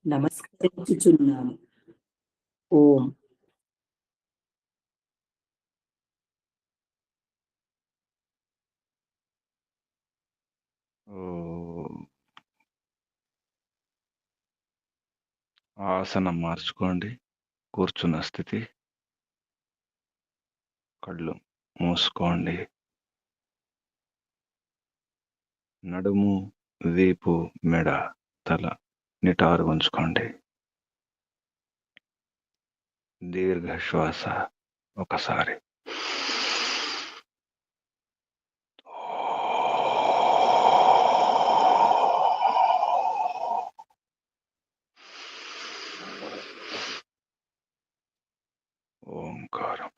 నమస్కరించుచున్నాము. ఓం. ఆసనం మార్చుకోండి. కూర్చున్న స్థితి. కళ్ళు మూసుకోండి. నడుము, వీపు, మెడ, తల నిటారు ఉంచుకోండి. దీర్ఘ శ్వాస ఒకసారి. ఓంకారం.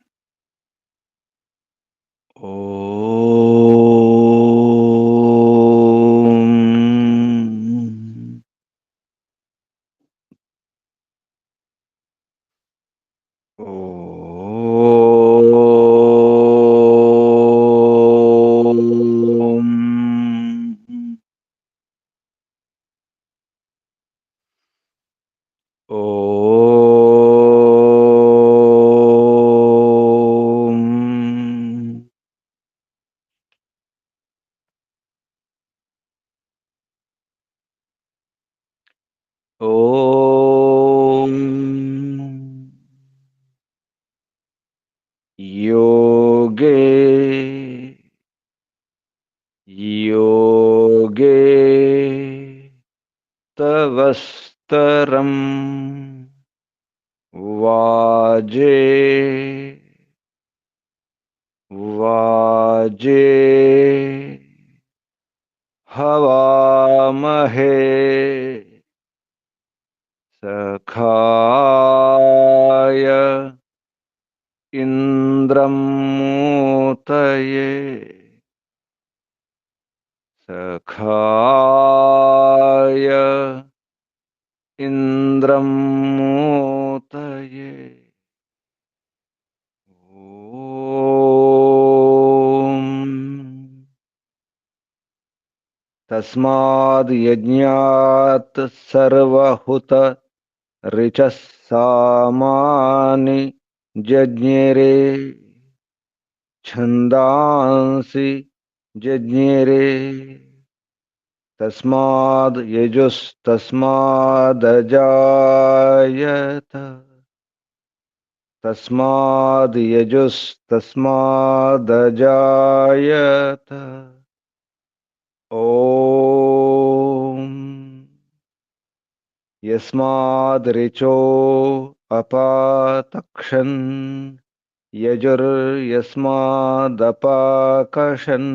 योगे योगे तवस्तरं वाजे वाजे हवामहे सखाय इंद्रं मूतये सखाय इंद्रं मूतये। ओम तस्माद् यज्ञात् सर्वहुत ऋचः सामानि जज्ञिरे छन्दांसि जज्ञिरे तस्माद् यजुस्तस्मादजायत तस्माद् यजुस्तस्मादजायत। ओम यस्माद् ऋचो अपातक्षन् यजुर्यस्मादपाकशन्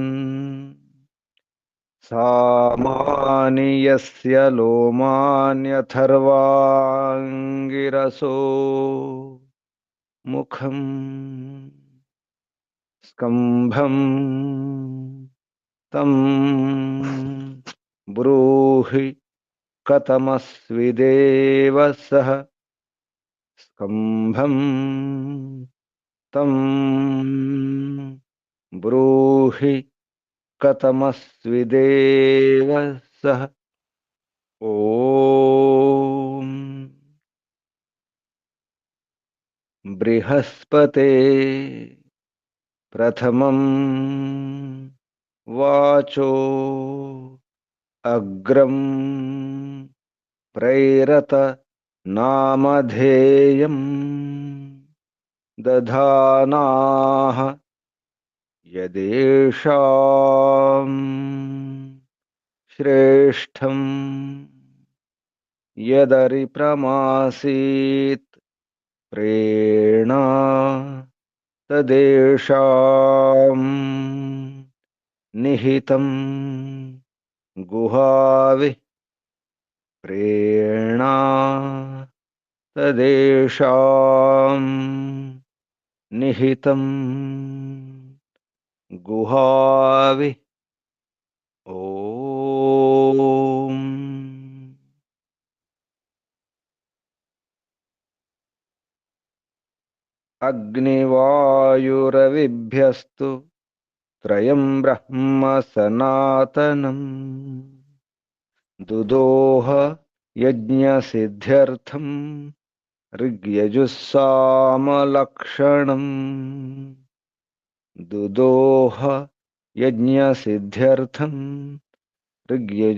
सामानि यस्य लोमान्यथर्वाङ्गिरसो मुखम् स्कम्भं तं ब्रूहि कथमस्विदेव सः स्कम्भं तं ब्रूहि कथमस्विदेव सः। ओम बृहस्पते प्रथमं वाचो अग्रं प्रैरत नामधेयं दधानाः यदेषां श्रेष्ठं यदरिप्रमासीत् प्रेणा तदेषां निहितं गुहाविः प्रेणा तदेषां निहितं गुहाविः। ओम अग्निवायुरविभ्यस्तु त्रयं ब्रह्म सनातनम् दुदोह यज्ञसिद्ध्यर्थं ऋग्यजुस्सामलक्षणम् दुदोह यज्ञसिद्ध्यर्थं ऋग्यजुस्सामलक्षणम्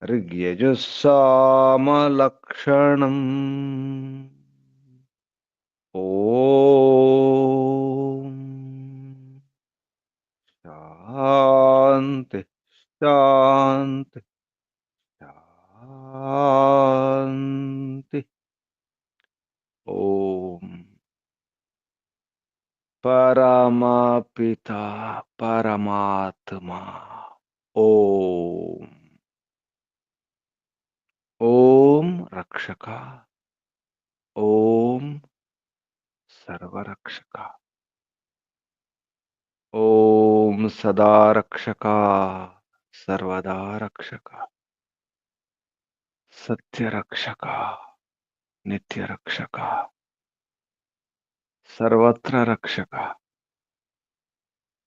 ऋग्यजुस्सामलक्षणम् ओम शांति शांति शांति। ओम परमपिता परमात्मा ओम ओम रक्षका ओम सर्वरक्षका ओम सदा रक्षका सर्वदा रक्षका सत्य रक्षका नित्य रक्षका सर्वत्र रक्षका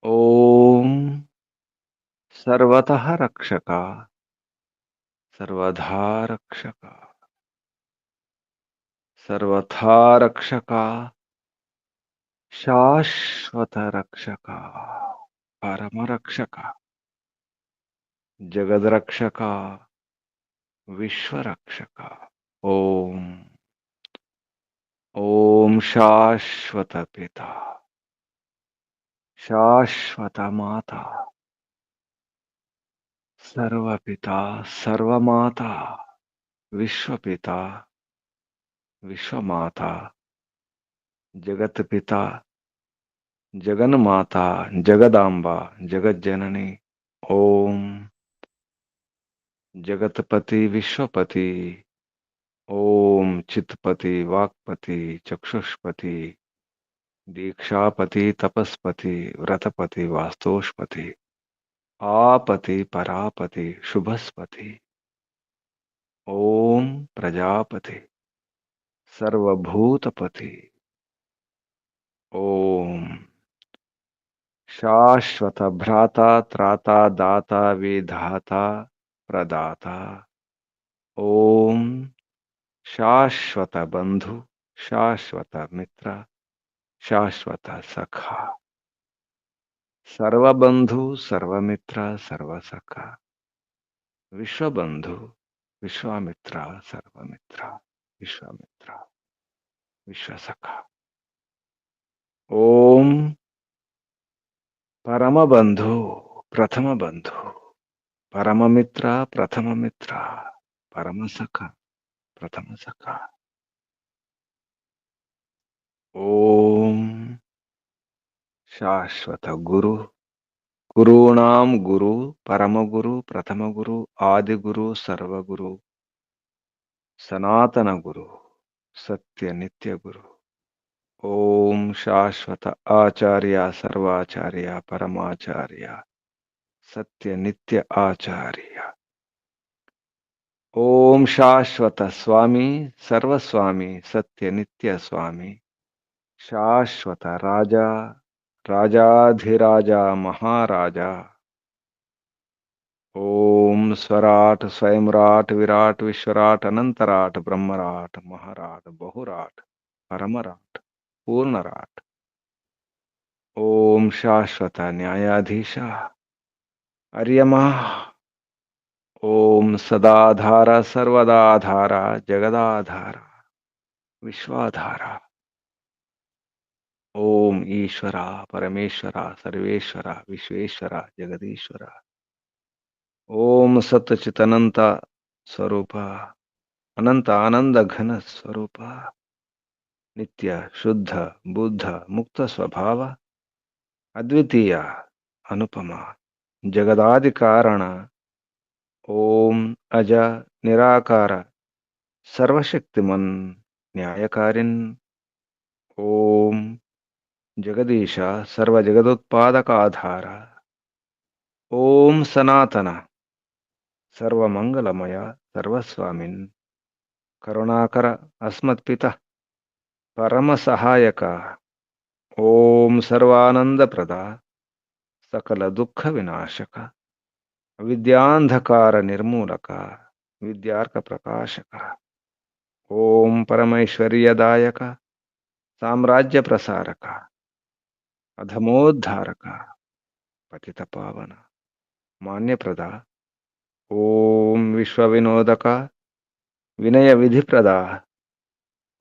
ओम सर्वतः रक्षका सर्वधा रक्षका सर्वथा रक्षका शाश्वत रक्षका परम रक्षका जगद रक्षका विश्व रक्षका ओम ओम शाश्वत पिता शाश्वत माता सर्वपिता सर्वमाता विश्वपिता विश्वमाता जगत पिता जगन माता जगदांबा जगत जननी ओम जगतपति विश्वपति ओम चित्तपति वाक्पति चक्षुष्पति दीक्षापति तपस्पति व्रतपति वास्तोषपति आपति परापति शुभस्पति ओम प्रजापति सर्वभूतपति ओम शाश्वत भ्राता त्राता दाता विधाता प्रदाता ओम शाश्वत बंधु शाश्वत मित्र शाश्वत सखा सर्वबंधु सर्वमित्र सर्वसखा विश्वबंधु विश्वामित्र सर्वमित्र विश्वामित्र विश्वसखा ओम परम बंधु प्रथम बंधु परम मित्र प्रथम मित्र परम सखा प्रथम सखा ओम शाश्वत गुरु गुरूणाम गुरु परम गुरु प्रथम गुरु आदि गुरु सर्वगुरु सनातन गुरु सत्य नित्य गुरु ओम शाश्वत आचार्य सर्वाचार्य परमाचार्य सत्य नित्य आचार्य ओम शाश्वत स्वामी सर्वस्वामी सत्य नित्य स्वामी शाश्वत राजा राजाधिराजा महाराजा ओम स्वराट स्वयंराट विराट विश्वराट अनंतराट ब्रह्मराट महाराट बहुराट परमराट पूर्णराट ओम शाश्वत न्यायाधीश अर्यमा ओम सदाधार सर्वदाधार जगदाधार विश्वाधार ओम ईश्वरा परमेश्वरा सर्वेश्वरा विश्वेश्वरा जगदीश्वरा ओम सतचित अनंत स्वरूप अनंत आनंद घन स्वरूप नित्य शुद्ध बुद्ध मुक्त स्वभाव अद्वितीय अनुपम जगदादि कारण ओम अज निराकार सर्वशक्तिमन न्यायकारिन ओम जगदीश सर्वजगदुत्पादक आधार ओम सनातन सर्वमंगलमय सर्वस्वामिन् करुणाकर अस्मत्पिता परम सहायक ओम सर्वानंद प्रदा सकल दुख विनाशक విద్యాంధకార నిర్మూలక, విద్యార్క ప్రకాశక. ఓం పరమైశ్వర్యదాయక, సామ్రాజ్య ప్రసారక, అధమోద్ధారక, పతిత పావన, మాన్యప్రద. ఓం విశ్వవినోదక, వినయ విధిప్రద.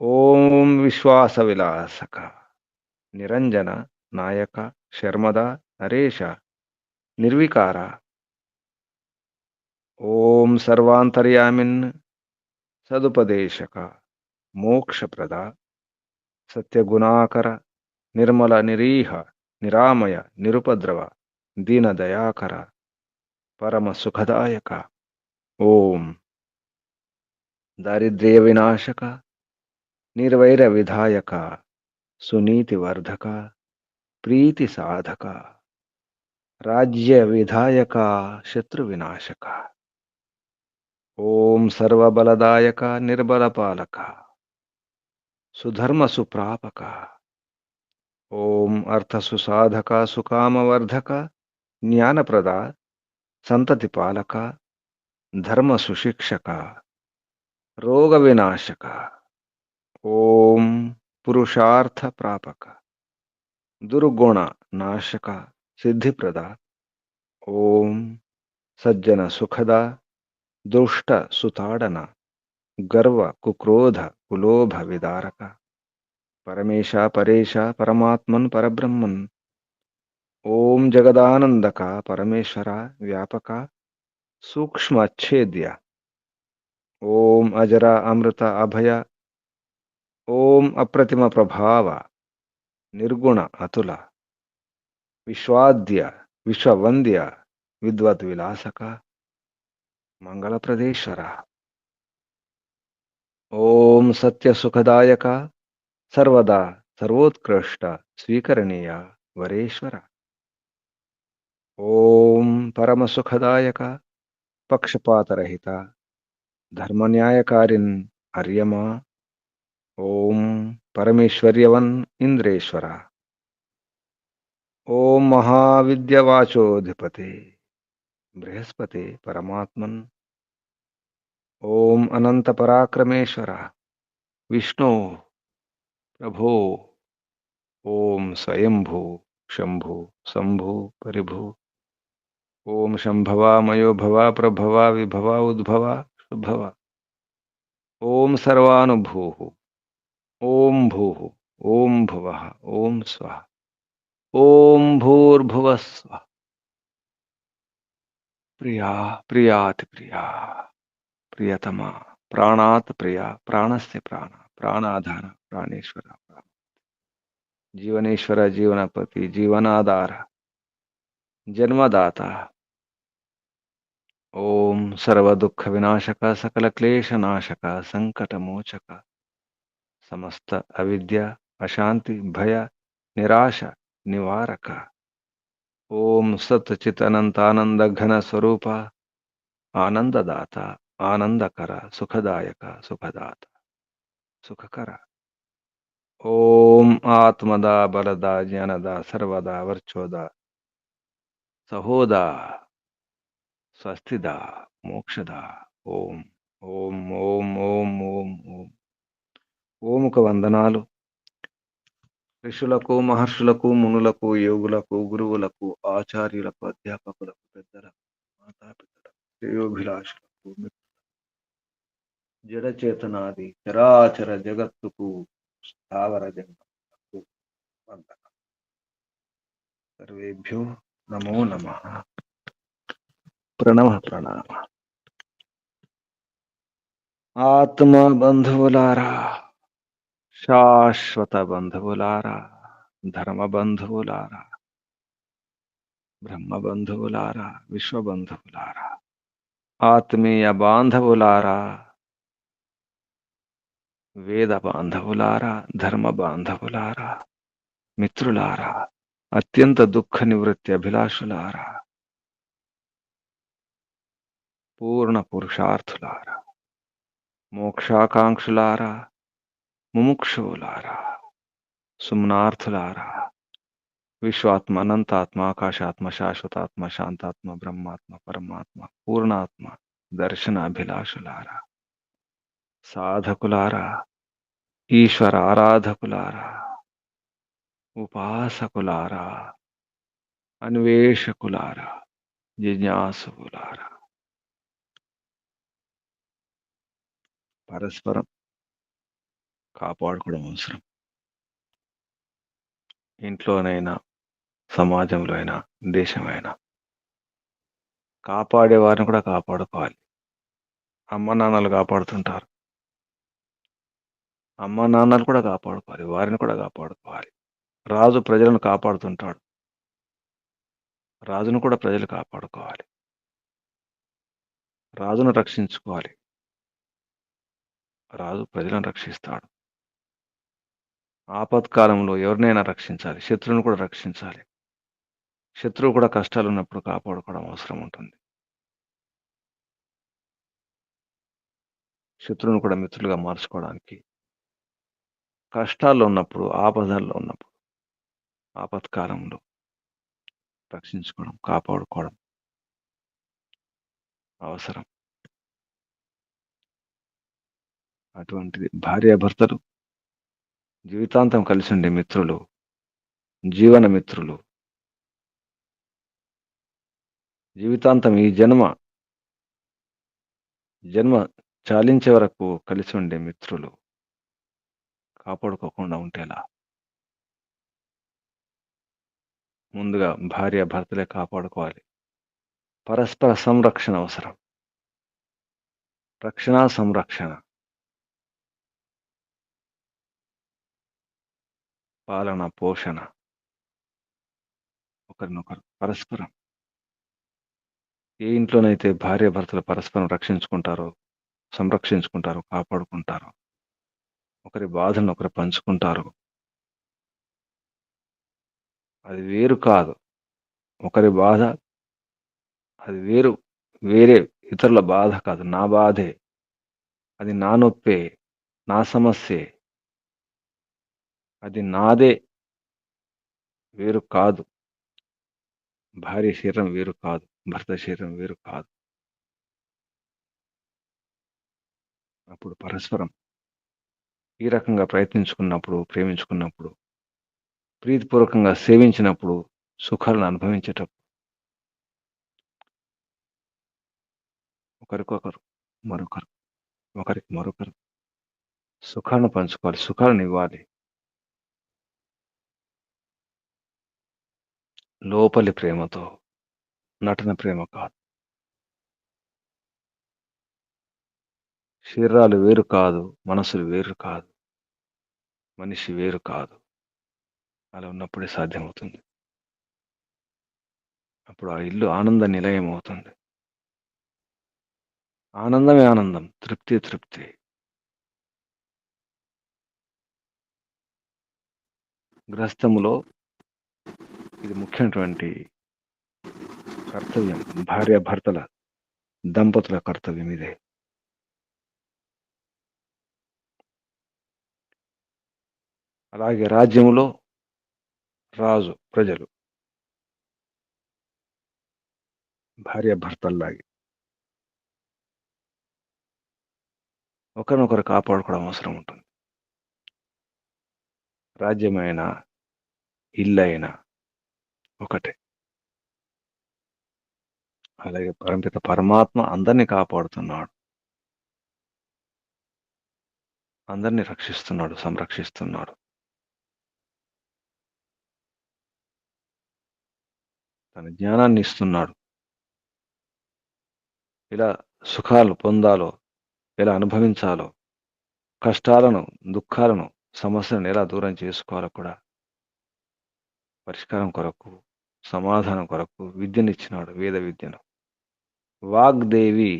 ఓం విశ్వాస విలాసక, నిరంజన నాయక, శర్మద నరేష, నిర్వికార. ఓం సర్వాంతర్యామిన్, సదుపదేశక, మోక్షప్రద, సత్యగుణాకర, నిర్మల నిరీహ, నిరామయ, నిరుపద్రవ, దీనదయాకర, పరమ సుఖదాయక. ఓం దారిద్ర్య వినాశక, నిర్వైర విధాయక, సునీతి వర్ధక, ప్రీతి సాధక, రాజ్య విధాయక, శత్రు వినాశక. ఓం సర్వబలదాయక, నిర్బల పాలక, సుధర్మ సుప్రాపక. ఓం అర్థ సుసాధక, సుకామవర్ధక, జ్ఞానప్రద, సంతతి పాలక, ధర్మ సుశిక్షక, రోగ వినాశక. ఓం పురుషార్థ ప్రాపక, దుర్గుణ నాశక, సిద్ధిప్రద. ఓం సజ్జన సుఖద, దుష్ట సుతాడన, గర్వ కుక్రోధ కులోభ విదారక. పరమేశ పరేశ, పరమాత్మన్ పరబ్రహ్మన్. ఓం జగదానందక, పరమేశ్వర వ్యాపక, సూక్ష్మచ్ఛేద్య. ఓం అజర అమృత అభయ. ఓం అప్రతిమ ప్రభావ, నిర్గుణ అతుల, విశ్వాద్య విశ్వవంద్య, విద్వద్ విలాసక, మంగళప్రదేశ్వర. ఓం సత్య సుఖదాయక, సర్వదా సర్వోత్కృష్ట స్వీకరణీయ వరేశ్వర. ఓం పరమ సుఖదాయక, పక్షపాతరహిత, ధర్మన్యాయకారిన్ అర్యమా. ఓం పరమేశ్వర్యవన్ ఇంద్రేశ్వర. ఓం మహావిద్యవాచోధిపతే బృహస్పతే పరమాత్మన్. ఓం అనంత పరాక్రమేశ్వర విష్ణు ప్రభో. ఓం స్వయంభూ శంభూ సంభూ పరిభూ. ఓం శంభవ మయోభవ ప్రభవ విభవ ఉద్భవ శుభవ. ఓం సర్వానుభూ. ఓం భూ. ఓం భువ. ఓం స్వః. ఓం భూర్భువస్వ. ప్రియా ప్రియాతి ప్రియా, ప్రియతమా, ప్రాణాత్ ప్రియా, ప్రాణస్య ప్రాణ, ప్రాణాధార, ప్రాణేశ్వర, జీవనేశ్వర, జీవనపతి, జీవనాధార, జన్మదాత. ఓం సర్వదుఃఖ వినాశక, సకల క్లేశనాశక, సంకటమోచక, సమస్త అవిద్య అశాంతి భయ నిరాశ నివారక. ఓం సత్ చిత్ అనంతానంద ఘన స్వరూప, ఆనందదాత, ఆనందకర, సుఖదాయక, సుఖదాత, సుఖకర. ఓం ఆత్మద బలద జ్ఞానద సర్వద వర్చోద సహోద స్వస్తిద మోక్షద. ఓం ఓం ఓం ఓం ఓం ఓం. ఓముక వందనాలు ఋషులకు, మహర్షులకు, మునులకు, యోగులకు, గురువులకు, ఆచార్యులకు, అధ్యాపకులకు, పెద్దలకు, మాతాపితలకు, శ్రేయోభిలాషులకు, జడచేతనాది చరాచర జగత్తుకు, స్థావర జగత్తుకు వందనం. సర్వేభ్యో నమో నమః. ప్రణవ ప్రణామ. ఆత్మ బంధువులారా, శాశ్వత బంధువులారా, ధర్మ బంధువులారా, బ్రహ్మ బంధువులారా, విశ్వ బంధువులారా, ఆత్మీయ బాంధవులారా, వేద బాంధవులారా, ధర్మ బాంధవులారా, మిత్రులారా, అత్యంత దుఃఖ నివృత్తి అభిలాషులారా, పూర్ణ పురుషార్థులారా, విశ్వాత్మ, అనంతాత్మ, ఆకాశాత్మ, శాశ్వతాత్మ, శాంతాత్మ, బ్రహ్మాత్మ, పరమాత్మ, పూర్ణాత్మ, దర్శన అభిలాషులారా, సాధకులారా, ఈశ్వర ఆరాధకులారా, ఉపాసకులారా, అన్వేషకులారా, జిజ్ఞాసులారా, పరస్పరం కాపాడుకోవడం అవసరం. ఇంట్లోనైనా, సమాజంలో అయినా, దేశమైనా కాపాడే వారిని కూడా కాపాడుకోవాలి. అమ్మ నాన్నలు కాపాడుతుంటారు, అమ్మ నాన్నలు కూడా కాపాడుకోవాలి, వారిని కూడా కాపాడుకోవాలి. రాజు ప్రజలను కాపాడుతుంటాడు, రాజును కూడా ప్రజలు కాపాడుకోవాలి. రాజును రక్షించుకోవాలి, రాజు ప్రజలను రక్షిస్తాడు. ఆపత్కాలంలో ఎవరినైనా రక్షించాలి, శత్రువును కూడా రక్షించాలి. శత్రువు కూడా కష్టాలు ఉన్నప్పుడు కాపాడుకోవడం అవసరం ఉంటుంది. శత్రువును కూడా మిత్రులుగా మార్చుకోవడానికి, కష్టాల్లో ఉన్నప్పుడు, ఆపదల్లో ఉన్నప్పుడు, ఆపత్కాలంలో రక్షించుకోవడం, కాపాడుకోవడం అవసరం. అటువంటిది భార్యాభర్తలు జీవితాంతం కలిసి ఉండే మిత్రులు, జీవన మిత్రులు, జీవితాంతం ఈ జన్మ చాలించే వరకు కలిసి ఉండే మిత్రులు కాపాడుకోకుండా ఉంటేలా? ముందుగా భార్యాభర్తలే కాపాడుకోవాలి. పరస్పర సంరక్షణ అవసరం. రక్షణ, సంరక్షణ, పాలన, పోషణ, ఒకరినొకరు పరస్పరం. ఏ ఇంట్లోనైతే భార్యాభర్తలు పరస్పరం రక్షించుకుంటారో, సంరక్షించుకుంటారో, కాపాడుకుంటారో, ఒకరి బాధలను ఒకరు పంచుకుంటారు, అది వేరు కాదు. ఒకరి బాధ అది వేరే ఇతరుల బాధ కాదు, నా బాధే, అది నా నొప్పే, నా సమస్యే, అది నాదే, వేరు కాదు. భార్య శరీరం వేరు కాదు, భర్త శరీరం వేరు కాదు. అప్పుడు పరస్పరం ఈ రకంగా ప్రయత్నించుకున్నప్పుడు, ప్రేమించుకున్నప్పుడు, ప్రీతిపూర్వకంగా సేవించినప్పుడు, సుఖాలను అనుభవించేటప్పుడు ఒకరికొకరు, ఒకరికి మరొకరు సుఖాలను పంచుకోవాలి, సుఖాలను ఇవ్వాలి. లోపలి ప్రేమతో, నటన ప్రేమ కాదు. శరీరాలు వేరు కాదు, మనసులు వేరు కాదు, మనిషి వేరు కాదు. అలా ఉన్నప్పుడే సాధ్యమవుతుంది. అప్పుడు ఆ ఇల్లు ఆనంద నిలయం అవుతుంది. ఆనందమే ఆనందం, తృప్తి తృప్తి. గృహస్థములో ఇది ముఖ్యమైనటువంటి కర్తవ్యం. భార్యాభర్తల దంపతుల కర్తవ్యం ఇదే. అలాగే రాజ్యములో రాజు, ప్రజలు భార్యాభర్తల్లాగే ఒకరినొకరు కాపాడుకోవడం అవసరం ఉంటుంది. రాజ్యమైనా, ఇల్లైనా ఒకటే. అలాగే పరమపిత పరమాత్మ అందరినీ కాపాడుతున్నాడు, అందరినీ రక్షిస్తున్నాడు, సంరక్షిస్తున్నాడు. తన జ్ఞానాన్ని ఇస్తున్నాడు. ఎలా సుఖాలు పొందాలో, ఎలా అనుభవించాలో, కష్టాలను, దుఃఖాలను, సమస్యలను ఎలా దూరం చేసుకోవాలో కూడా పరిష్కారం కొరకు, సమాధానం కొరకు విద్యనిచ్చినాడు, వేద విద్యను. వాగ్దేవి,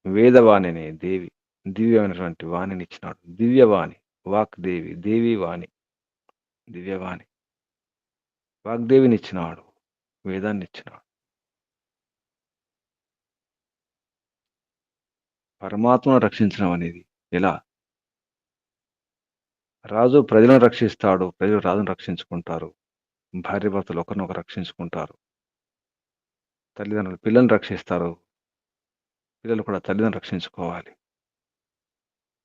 వేదవాణిని దేవి, దివ్యమైనటువంటి వాణిని ఇచ్చినాడు. దివ్యవాణి, వాగ్దేవి, దేవి వాణి, దివ్యవాణి. వాగ్దేవిని ఇచ్చినాడు, వేదాన్ని ఇచ్చినాడు. పరమాత్మను రక్షించడం అనేది ఎలా? రాజు ప్రజలను రక్షిస్తాడు, ప్రజలు రాజును రక్షించుకుంటారు. భార్యాభర్తలు ఒకరినొకరు రక్షించుకుంటారు. తల్లిదండ్రులు పిల్లల్ని రక్షిస్తారు. పిల్లలు కూడా తల్లిదండ్రులను రక్షించుకోవాలి.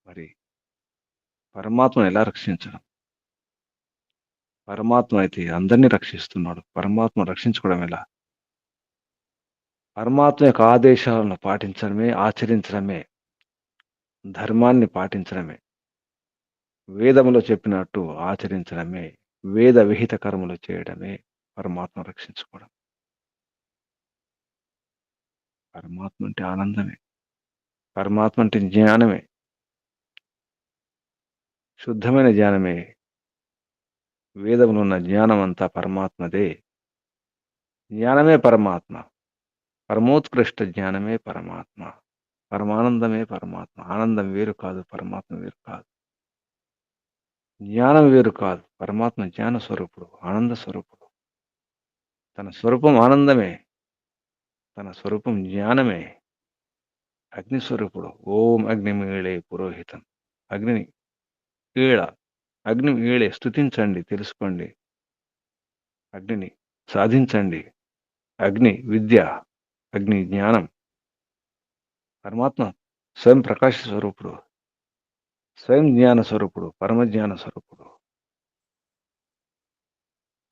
మరి పరమాత్మను ఎలా రక్షించడం? పరమాత్మ అయితే అందరినీ రక్షిస్తున్నాడు. పరమాత్మను రక్షించుకోవడం ఎలా? పరమాత్మ యొక్క ఆదేశాలను పాటించడమే, ఆచరించడమే, ధర్మాన్ని పాటించడమే, వేదములో చెప్పినట్టు ఆచరించడమే, వేద విహిత కర్మలు చేయడమే పరమాత్మ రక్షించుకోవడం. పరమాత్మ అంటే ఆనందమే. పరమాత్మ అంటే జ్ఞానమే. శుద్ధమైన జ్ఞానమే. వేదములో ఉన్న జ్ఞానం అంతా పరమాత్మదే. జ్ఞానమే పరమాత్మ. పరమోత్కృష్ట జ్ఞానమే పరమాత్మ. పరమానందమే పరమాత్మ. ఆనందం వేరు కాదు, పరమాత్మ వేరు కాదు. జ్ఞానం వేరు కాదు, పరమాత్మ జ్ఞాన స్వరూపుడు, ఆనంద స్వరూపుడు. తన స్వరూపం ఆనందమే, తన స్వరూపం జ్ఞానమే. అగ్నిస్వరూపుడు. ఓం అగ్నిమీళే పురోహితం. అగ్నిని ఈళ, అగ్ని ఈళే, స్తుతించండి, తెలుసుకోండి. అగ్నిని సాధించండి. అగ్ని విద్య, అగ్ని జ్ఞానం. పరమాత్మ స్వయం ప్రకాశ స్వరూపుడు, స్వయం జ్ఞాన స్వరూపుడు, పరమజ్ఞాన స్వరూపుడు.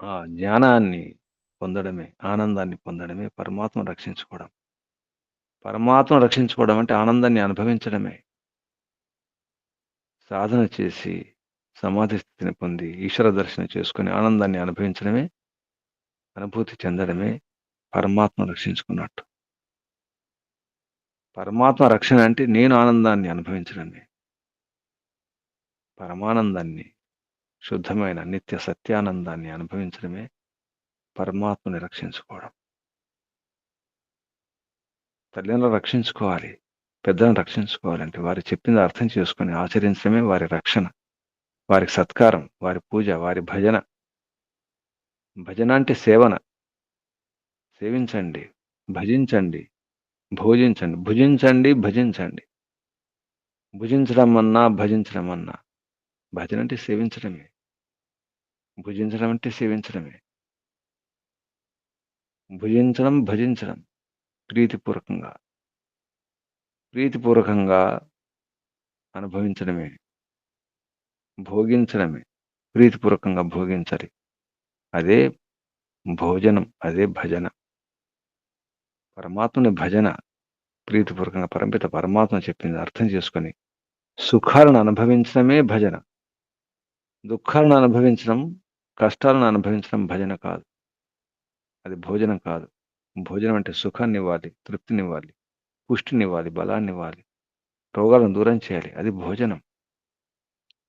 ఆ జ్ఞానాన్ని పొందడమే, ఆనందాన్ని పొందడమే పరమాత్మ రక్షించుకోవడం. పరమాత్మ రక్షించుకోవడం అంటే ఆనందాన్ని అనుభవించడమే. సాధన చేసి సమాధి స్థితిని పొంది ఈశ్వర దర్శనం చేసుకుని ఆనందాన్ని అనుభవించడమే, అనుభూతి చెందడమే పరమాత్మ రక్షించుకున్నట్టు. పరమాత్మ రక్షణ అంటే నేను ఆనందాన్ని అనుభవించడమే. పరమానందాన్ని, శుద్ధమైన నిత్య సత్యానందాన్ని అనుభవించడమే పరమాత్మని రక్షించుకోవడం. తల్లిదండ్రులను రక్షించుకోవాలి, పెద్దలను రక్షించుకోవాలంటే వారు చెప్పింది అర్థం చేసుకుని ఆచరించడమే వారి రక్షణ, వారికి సత్కారం, వారి పూజ, వారి భజన. భజన అంటే సేవన. సేవించండి, భజించండి, భోజించండి, భుజించండి, భజించండి. భుజించడం అన్నా, భజించడం అన్నా. భజన అంటే సేవించడమే, భుజించడం అంటే సేవించడమే. భుజించడం, భజించడం ప్రీతిపూర్వకంగా, ప్రీతిపూర్వకంగా అనుభవించడమే, భోగించడమే, ప్రీతిపూర్వకంగా భోగించాలి. అదే భోజనం, అదే భజన. పరమాత్మని భజన ప్రీతిపూర్వకంగా పరంపిత పరమాత్మ చెప్పింది అర్థం చేసుకొని సుఖాలను అనుభవించడమే భజన. దుఃఖాలను అనుభవించడం, కష్టాలను అనుభవించడం భజన కాదు, అది భోజనం కాదు. భోజనం అంటే సుఖాన్ని ఇవ్వాలి, తృప్తినివ్వాలి, పుష్టినివ్వాలి, బలాన్నివ్వాలి, రోగాలను దూరం చేయాలి, అది భోజనం.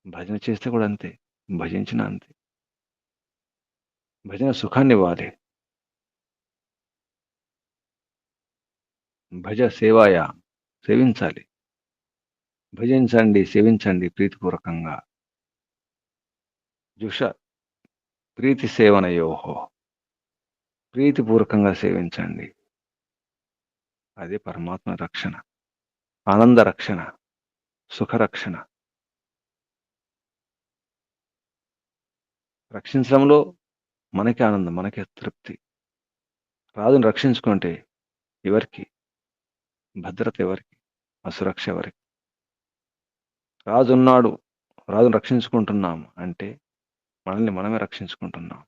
భజన చేస్తే కూడా అంతే, భజించిన అంతే. భజన సుఖాన్ని ఇవ్వాలి. భజ సేవాయ, సేవించాలి. భజించండి, సేవించండి ప్రీతిపూర్వకంగా. జుష ప్రీతి సేవనయోహో, ప్రీతిపూర్వకంగా సేవించండి. అదే పరమాత్మ రక్షణ, ఆనంద రక్షణ, సుఖరక్షణ. రక్షించడంలో మనకి ఆనందం, మనకి తృప్తి. రాజును రక్షించుకుంటే ఎవరికి భద్రత, ఎవరికి అసురక్ష, ఎవరికి? రాజు ఉన్నాడు, రాజును రక్షించుకుంటున్నాం అంటే మనల్ని మనమే రక్షించుకుంటున్నాం.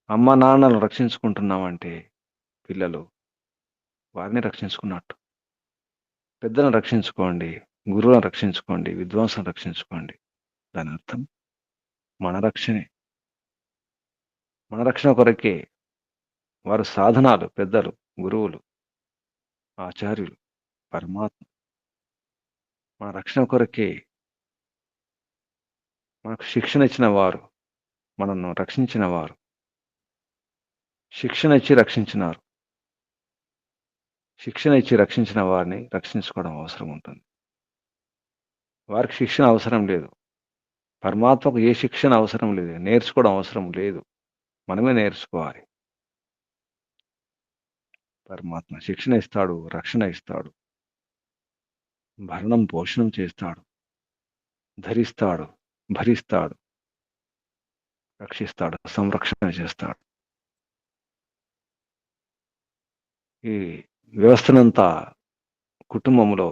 అమ్మ నాన్నలను రక్షించుకుంటున్నాం అంటే పిల్లలు వారిని రక్షించుకున్నట్టు. పెద్దలను రక్షించుకోండి, గురువులను రక్షించుకోండి, విద్వాంసులను రక్షించుకోండి. దాని అర్థం మన రక్షణే. మన రక్షణ కొరకే వారు సాధనాలు, పెద్దలు, గురువులు, ఆచార్యులు, పరమాత్మ. మన రక్షణ కొరకే మనకు శిక్షణ ఇచ్చిన వారు, మనను రక్షించిన వారు, శిక్షణ ఇచ్చి రక్షించినారు. శిక్షణ ఇచ్చి రక్షించిన వారిని రక్షించుకోవడం అవసరం ఉంటుంది. వారికి శిక్షణ అవసరం లేదు. పరమాత్మకు ఏ శిక్షణ అవసరం లేదు, నేర్చుకోవడం అవసరం లేదు, మనమే నేర్చుకోవాలి. పరమాత్మ శిక్షణ ఇస్తాడు, రక్షణ ఇస్తాడు, భరణం పోషణం చేస్తాడు, ధరిస్తాడు, భరిస్తాడు, రక్షిస్తాడు, సంరక్షణ చేస్తాడు. ఈ వ్యవస్థనంతా కుటుంబంలో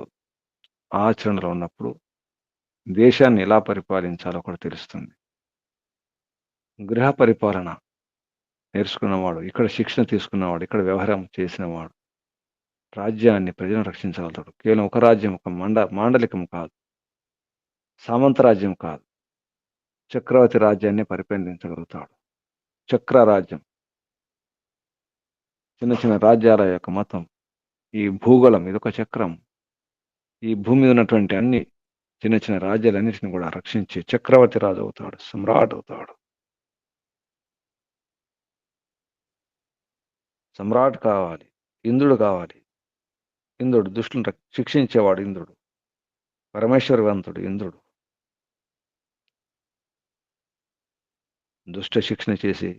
ఆచరణలో ఉన్నప్పుడు దేశాన్ని ఎలా పరిపాలించాలో కూడా తెలుస్తుంది. గృహ పరిపాలన నేర్చుకున్నవాడు, ఇక్కడ శిక్షణ తీసుకున్నవాడు, ఇక్కడ వ్యవహారం చేసినవాడు రాజ్యాన్ని, ప్రజలను రక్షించగలుగుతాడు. కేవలం ఒక రాజ్యం, ఒక మాండలికం కాదు, సామంతరాజ్యం కాదు, చక్రవర్తి రాజ్యాన్ని పరిపాలించగలుగుతాడు. చక్ర రాజ్యం, చిన్న చిన్న రాజ్యాల యొక్క మతం, ఈ భూగోళం ఇదొక చక్రం. ఈ భూమి మీద ఉన్నటువంటి అన్ని చిన్న చిన్న రాజ్యాలన్నింటిని కూడా రక్షించి చక్రవర్తి రాజు అవుతాడు, సమ్రాట్ అవుతాడు. సమ్రాట్ కావాలి, ఇంద్రుడు కావాలి. ఇంద్రుడు దుష్టులను శిక్షించేవాడు, ఇంద్రుడు పరమేశ్వరవంతుడు. ఇంద్రుడు దుష్ట శిక్షణ చేసి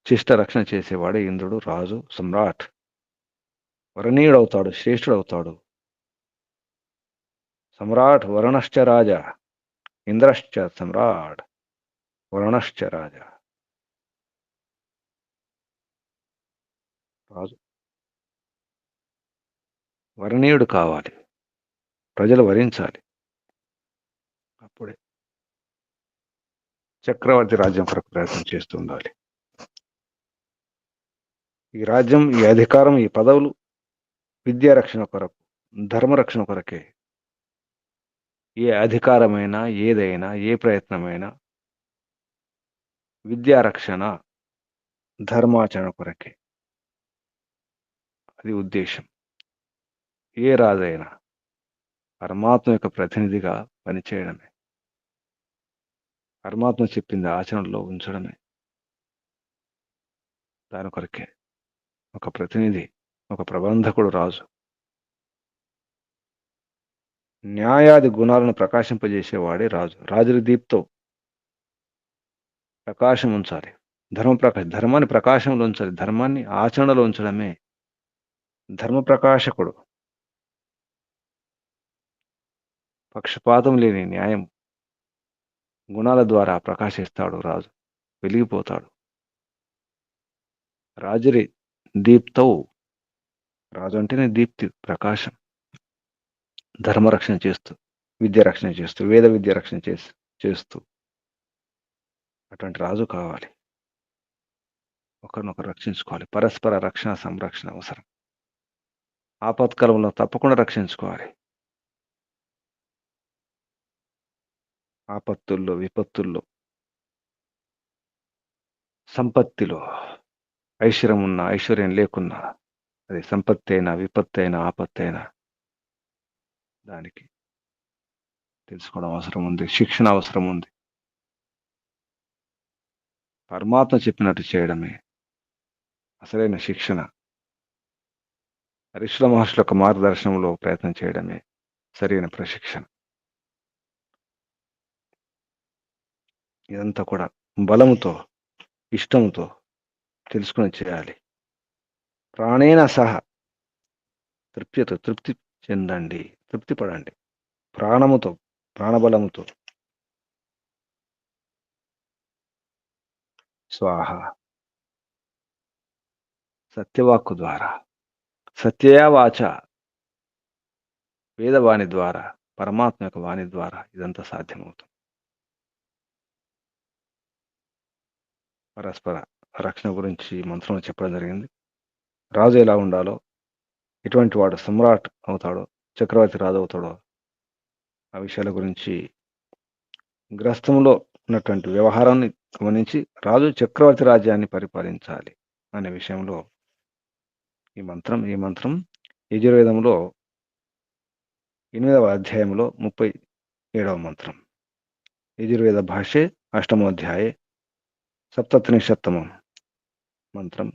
శిష్ట రక్షణ చేసేవాడే ఇంద్రుడు, రాజు, సమ్రాట్. వరణీయుడవుతాడు, శ్రేష్ఠుడవుతాడు. సమ్రాట్ వరుణశ్చ రాజా, ఇంద్రశ్చ సమ్రాట్, వరుణశ్చ రాజా. రాజు వరణీయుడు కావాలి, ప్రజలు వరించాలి. అప్పుడే చక్రవర్తి రాజ్యం కొరకు ప్రయత్నం చేస్తూ ఉండాలి. ఈ రాజ్యం, ఈ అధికారం, ఈ పదవులు విద్యా రక్షణ కొరకు, ధర్మరక్షణ కొరకే. ఏ అధికారమైనా, ఏదైనా, ఏ ప్రయత్నమైనా విద్యా రక్షణ, ధర్మాచరణ కొరకే. అది ఉద్దేశం. ఏ రాజైనా పరమాత్మ యొక్క ప్రతినిధిగా పనిచేయడమే, పరమాత్మ చెప్పింది ఆచరణలో ఉంచడమే. దాని కొరకే ఒక ప్రతినిధి, ఒక ప్రబంధకుడు రాజు. న్యాయాది గుణాలను ప్రకాశింపజేసేవాడే రాజు. రాజుల దీప్తో ప్రకాశం ఉంచాలి, ధర్మాన్ని ప్రకాశంలో ఉంచాలి, ధర్మాన్ని ఆచరణలో ఉంచడమే ధర్మ ప్రకాశకుడు. పక్షపాతం లేని న్యాయం గుణాల ద్వారా ప్రకాశిస్తాడు రాజు, వెలిగిపోతాడు. రాజురి దీప్తౌ, రాజు అంటేనే దీప్తి, ప్రకాశం. ధర్మరక్షణ చేస్తూ, విద్య రక్షణ చేస్తూ, వేద విద్య రక్షణ చేస్తూ అటువంటి రాజు కావాలి. ఒకరినొకరు రక్షించుకోవాలి. పరస్పర రక్షణ, సంరక్షణ అవసరం. ఆపత్కాలంలో తప్పకుండా రక్షించుకోవాలి. ఆపత్తుల్లో, విపత్తుల్లో, సంపత్తిలో, ఐశ్వర్యం ఉన్నా, ఐశ్వర్యం లేకున్నా, అది సంపత్తి అయినా, విపత్తి అయినా, ఆపత్తి అయినా, దానికి తెలుసుకోవడం అవసరం ఉంది, శిక్షణ అవసరం ఉంది. పరమాత్మ చెప్పినట్టు చేయడమే అసలైన శిక్షణ. ఋషుల మహర్షుల యొక్క మార్గదర్శనంలో ప్రయత్నం చేయడమే సరైన ప్రశిక్షణ. ఇదంతా కూడా బలముతో, ఇష్టంతో తెలుసుకుని చేయాలి. ప్రాణేన సహా తృప్తి చెందండి, తృప్తి పడండి. ప్రాణముతో, ప్రాణబలముతో. స్వాహ. సత్యవాక్కు ద్వారా, సత్యయా వాచ, వేదవాణి ద్వారా, పరమాత్మ యొక్క వాణి ద్వారా ఇదంతా సాధ్యమవుతుంది. పరస్పర రక్షణ గురించి మంత్రంలో చెప్పడం జరిగింది. రాజు ఎలా ఉండాలో, ఎటువంటి వాడు సమ్రాట్ అవుతాడో, చక్రవర్తి రాజు అవుతాడో, ఆ విషయాల గురించి గ్రస్తంలో ఉన్నటువంటి వ్యవహారాన్ని గమనించి రాజు చక్రవర్తి రాజ్యాన్ని పరిపాలించాలి అనే విషయంలో ఈ మంత్రం యజుర్వేదంలో 8వ అధ్యాయంలో 37వ మంత్రం. యజుర్వేద భాషే 8వ అధ్యాయే 37వ మంత్రం.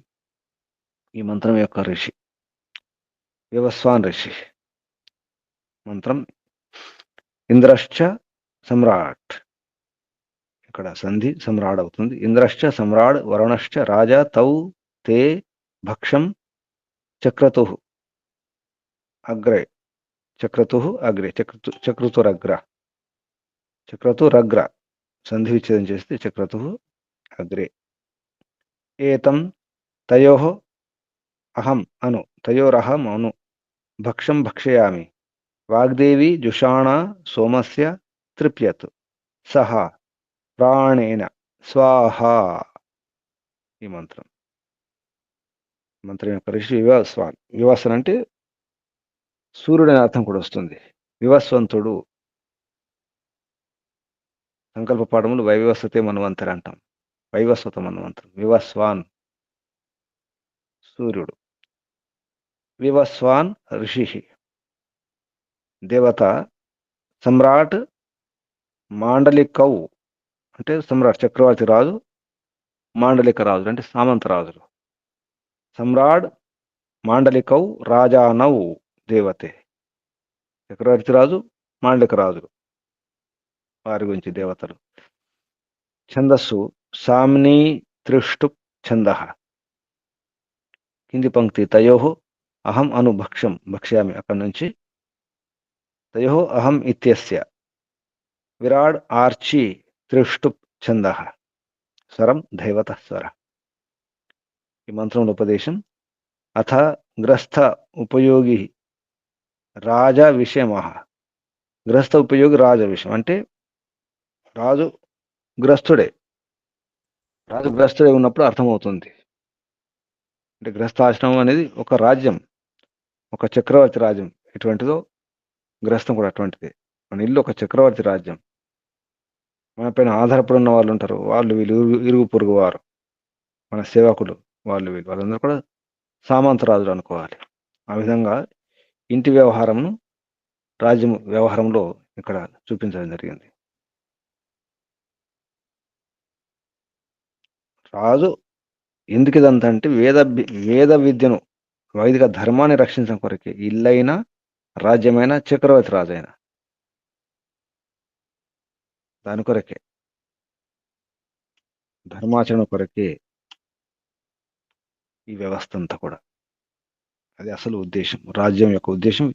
ఈ మంత్రం యొక్క ఋషి వ్యవస్వాన్ ఋషి. మంత్రం ఇంద్రశ్చ సమ్రాట్. ఇక్కడ సంధి సమ్రాడ్ అవుతుంది. ఇంద్రశ్చ సమ్రాడ్, వరుణశ్చ రాజా, తౌ తే భక్షం చక్రతు అగ్రే. చక్రతు అగ్రే, చక్రతురగ్ర. సంధి విచ్ఛేదం చేస్తే చక్రతు అగ్రే. ఏతం తయోః అహం అను తయోరహం అను భక్షం భక్షయామి వాగ్దేవి జుషాణా సోమస్య తృప్యతు సహ ప్రాణేన స్వాహ. ఈ మంత్రం యొక్క ఋషి వివస్వాన్. వివస్వన్ అంటే సూర్యుడు అనే అర్థం కూడా వస్తుంది. వివస్వంతుడు. సంకల్ప పాఠములు వైవస్వతే మన్వంతరి అంటాం. వైవస్వత మన్వంతరం. వివస్వాన్ సూర్యుడు. వివస్వాన్ ఋషి దేవత. సమ్రాట్ మాండలికౌ అంటే సమ్రాట్ చక్రవర్తి రాజు, మాండలిక రాజులు అంటే సామంత రాజులు. సమ్రాట్ మాండలికౌ రాజానౌ దేవతే. చక్రవర్తి రాజు, మాండలిక రాజులు, వారి గురించి దేవతలు. ఛందస్సు సామ్ని త్రిష్టు ఛంద. కింది పంక్తి తయోః అహం అను భక్ష్యం భక్ష్యామి. అక్కడి నుంచి తయోః అహం ఇత్యస్య విరాడ్ ఆర్చి త్రిష్టు ఛంద. స్వరం దైవత స్వర. ఈ మంత్రంలో ఉపదేశం. అథ గ్రస్థ ఉపయోగి రాజ విషయమః. గ్రస్థ ఉపయోగి రాజ విషయం అంటే రాజు గ్రస్తుడే. రాజు గ్రస్తుడే ఉన్నప్పుడు అర్థమవుతుంది. అంటే గ్రస్తాశ్రమం అనేది ఒక రాజ్యం, ఒక చక్రవర్తి రాజ్యం ఎటువంటిదో గ్రస్తం కూడా అటువంటిదే. మన ఇల్లు ఒక చక్రవర్తి రాజ్యం. మన పైన ఆధారపడి ఉన్న వాళ్ళు ఉంటారు, వాళ్ళు వీళ్ళు ఇరుగు పొరుగు వారు, మన సేవకులు, వాళ్ళు వీళ్ళు వాళ్ళందరూ కూడా సామంత రాజులు అనుకోవాలి. ఆ విధంగా ఇంటి వ్యవహారంను రాజ్యం వ్యవహారంలో ఇక్కడ చూపించడం జరిగింది. రాజు ఎందుకు ఇదంతా అంటే వేద విద్యను, వైదిక ధర్మాన్ని రక్షించడం కొరకే. ఇల్లైనా రాజ్యమైన చక్రవర్తి రాజైన దాని కొరకే, ధర్మాచరణ కొరకే ఈ వ్యవస్థ అంతా కూడా. అది అసలు ఉద్దేశం. రాజ్యం యొక్క ఉద్దేశం,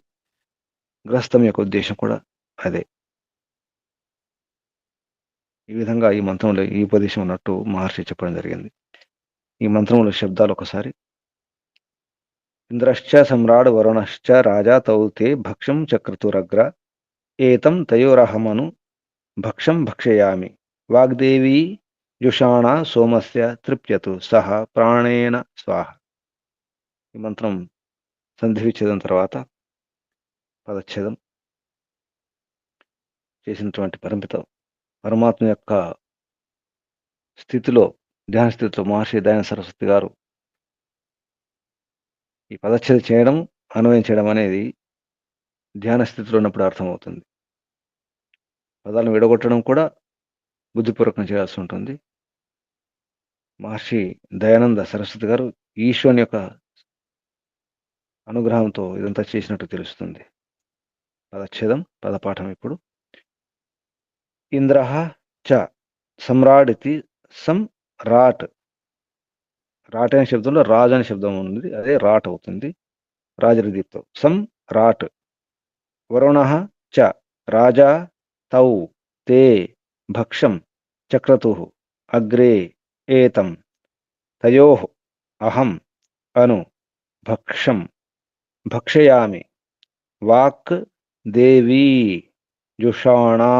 గ్రస్తం యొక్క ఉద్దేశం కూడా అదే. ఈ విధంగా ఈ మంత్రంలో ఈ ఉపదేశం ఉన్నట్టు మహర్షి చెప్పడం జరిగింది. ఈ మంత్రంలో శబ్దాలు ఒకసారి. ఇంద్రశ్చ సమ్రాడ్ వరుణశ్చ రాజా తౌ తే భక్షం చక్రతురగ్ర ఏతం తయోరహమను భక్షం భక్షయామి వాగ్దేవి జుషాణ సోమస్య తృప్యతు సహ ప్రాణేన స్వాహ. ఈ మంత్రం సంధి విచ్ఛేదం తర్వాత పదచ్ఛేదం చేసినటువంటి పరమాత్మ యొక్క స్థితిలో, ధ్యాన స్థితిలో మహర్షి దయానంద సరస్వతి గారు ఈ పదచ్ఛేదం చేయడం, అన్వయం చేయడం అనేది ధ్యాన స్థితిలో ఉన్నప్పుడు అర్థమవుతుంది. పదాలను విడగొట్టడం కూడా బుద్ధిపూర్వకం చేయాల్సి ఉంటుంది. మహర్షి దయానంద సరస్వతి గారు ఈశ్వరుని యొక్క అనుగ్రహంతో ఇదంతా చేసినట్టు తెలుస్తుంది. పదచ్ఛేదం, పదపాఠం ఇప్పుడు. ఇంద్ర చ సమ్రాట్ ఇది రాట్. రాట్ అనే శబ్దంలో రాజ్ అనే శబ్దం ఉంది, అదే రాట్ అవుతుంది. రాజరదీప్తో రాట్. వరుణ చ రాజా తౌ తే భక్షం చక్రతు అగ్రే ఏతం తయోః అహం అను భక్షం భక్షయామి వాక్ దేవీ జుషాణా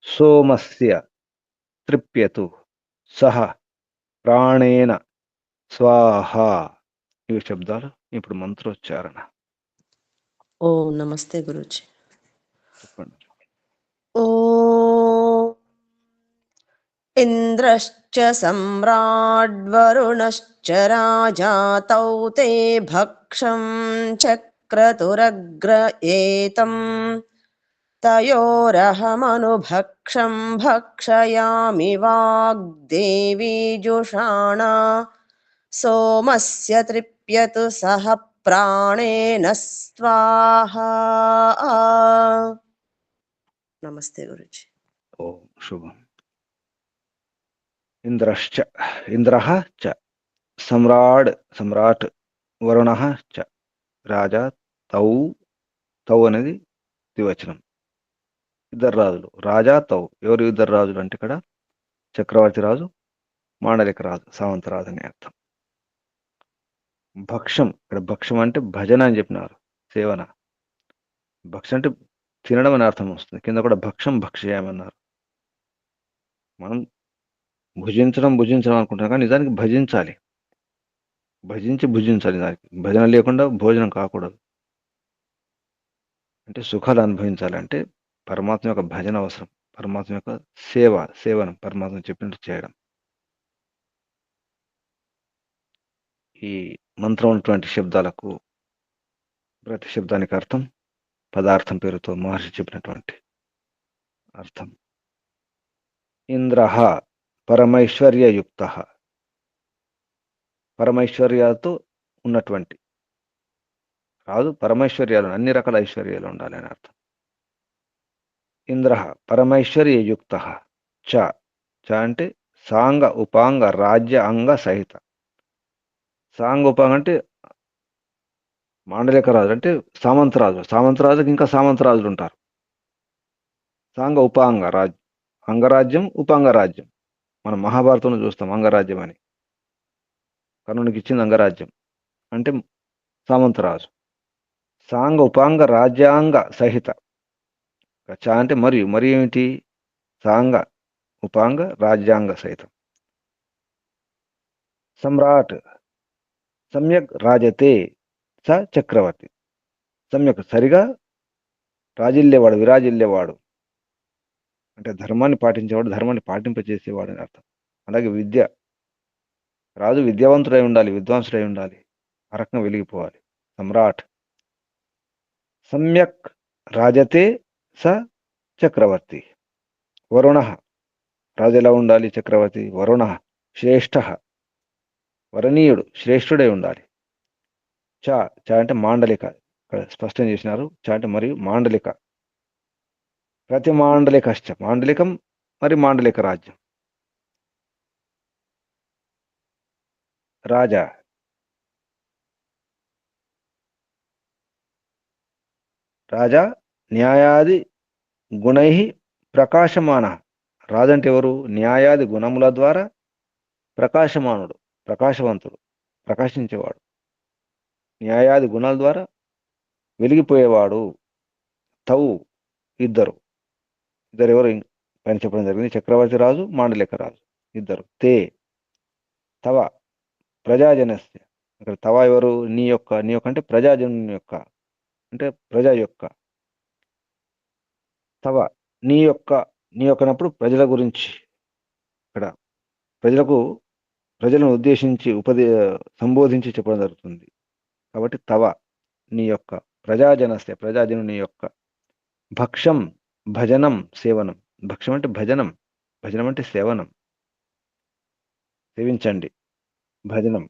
సోమస్య తృప్యతు సహ ప్రాణేన స్వాహ. ఇవి శబ్దాలు. ఇప్పుడు మంత్రోచ్చారణ. ఓం నమస్తే గురుజీ. చెప్పండి. ఓం ఇంద్రశ్చ సమ్రాడ్వరుణశ్చ రాజా తౌ తే భక్షం చక్రతురగ్ర ఏతం తయోరహమనుభక్షం భక్షయామి వాగ్దేవీ జుషాణా సోమస్య తృప్యతు సహ ప్రాణేన స్వాహా. నమస్తే గురుజీ. ఓం శుభం. ఇంద్రశ్చ ఇంద్రః చ సమ్రాట్ వరుణః చ రాజా తౌ. తౌ అనేది ద్వివచనం. ఇద్దరు రాజులు. రాజా తౌ. ఎవరు ఇద్దరు రాజులు అంటే ఇక్కడ చక్రవర్తి రాజు, మాండలిక రాజు, సామంతరాజు అని అర్థం. భక్షం, ఇక్కడ భక్షం అంటే భజన అని చెప్పినారు, సేవన. భక్షం అంటే తినడం అని అర్థం వస్తుంది. కింద కూడా భక్షం భక్ష్యామన్నారు. మనం భుజించడం అనుకుంటాం, కానీ నిజానికి భజించాలి, భజించి భుజించాలి. దానికి భజన లేకుండా భోజనం కాకూడదు. అంటే సుఖాలు అనుభవించాలంటే పరమాత్మ యొక్క భజన అవసరం, పరమాత్మ యొక్క సేవనం, పరమాత్మ చెప్పినట్టు చేయడం. ఈ మంత్రం ఉన్నటువంటి శబ్దాలకు ప్రతి శబ్దానికి అర్థం, పదార్థం పేరుతో మహర్షి చెప్పినటువంటి అర్థం. ఇంద్రః పరమైశ్వర్యయుక్త, పరమైశ్వర్యాలతో ఉన్నటువంటి రాజు. పరమైశ్వర్యాలు, అన్ని రకాల ఐశ్వర్యాలు ఉండాలి అని అర్థం. ఇంద్రః పరమైశ్వర్యయుక్త చ, చ అంటే సాంగ ఉపాంగ రాజ్య అంగ సహిత. సాంగ ఉపాంగ అంటే మాండలిక రాజు, అంటే సామంతరాజు. సామంతరాజుకి ఇంకా సామంతరాజులు ఉంటారు. సాంగ ఉపాంగ రాజ్యం, అంగరాజ్యం ఉపాంగరాజ్యం. మనం మహాభారతంలో చూస్తాం అంగరాజ్యం అని. కర్ణునికి ఇచ్చింది అంగరాజ్యం, అంటే సామంతరాజు. సాంగ ఉపాంగ రాజ్యాంగ సహిత. చ అంటే మరియు, మరి ఏమిటి? సాంగ ఉపాంగ రాజ్యాంగ సహితం. సమ్రాట్ సమ్యక్ రాజతే స చక్రవర్తి. సమ్యక్ సరిగా రాజిల్లేవాడు, విరాజిల్లేవాడు అంటే ధర్మాన్ని పాటించేవాడు, ధర్మాన్ని పాటింపజేసేవాడు అని అర్థం. అలాగే విద్య, రాజు విద్యావంతుడై ఉండాలి, విద్వాంసుడై ఉండాలి, ఆ రకంగా వెలిగిపోవాలి. సమ్రాట్ సమ్యక్ రాజతే స చక్రవర్తి. వరుణ, రాజు ఎలా ఉండాలి? చక్రవర్తి. వరుణ శ్రేష్ఠ, వరణీయుడు, శ్రేష్ఠుడై ఉండాలి. చ, చ అంటే మాండలిక, ఇక్కడ స్పష్టం చేసినారు. చ అంటే మరియు మాండలిక. ప్రతి మాండలికశ్చ, మాండలికం మరి మాండలిక రాజ్యం. రాజా రాజా న్యాయాది గుణై ప్రకాశమాన. రాజు అంటే ఎవరు? న్యాయాది గుణముల ద్వారా ప్రకాశమానుడు, ప్రకాశవంతుడు, ప్రకాశించేవాడు. న్యాయాది గుణాల ద్వారా వెలిగిపోయేవాడు. తౌ ఇద్దరు, ఇద్దరు ఎవరు పైన చెప్పడం జరిగింది. చక్రవర్తి రాజు, మాండలిక రాజు, ఇద్దరు. తే తవ ప్రజాజనస్య. ఇక్కడ తవ ఎవరు? నీ యొక్క, నీ యొక్క అంటే ప్రజాజను యొక్క, అంటే ప్రజా యొక్క. తవ నీ యొక్క, నీ యొక్కనప్పుడు ప్రజల గురించి, ఇక్కడ ప్రజలను ఉద్దేశించి సంబోధించి చెప్పడం జరుగుతుంది. కాబట్టి తవ నీ యొక్క, ప్రజాజనస్య ప్రజాజనుని యొక్క, భక్షం భజనం సేవనం. భక్షం అంటే భజనం, భజనం అంటే సేవనం, సేవించండి, భజనం.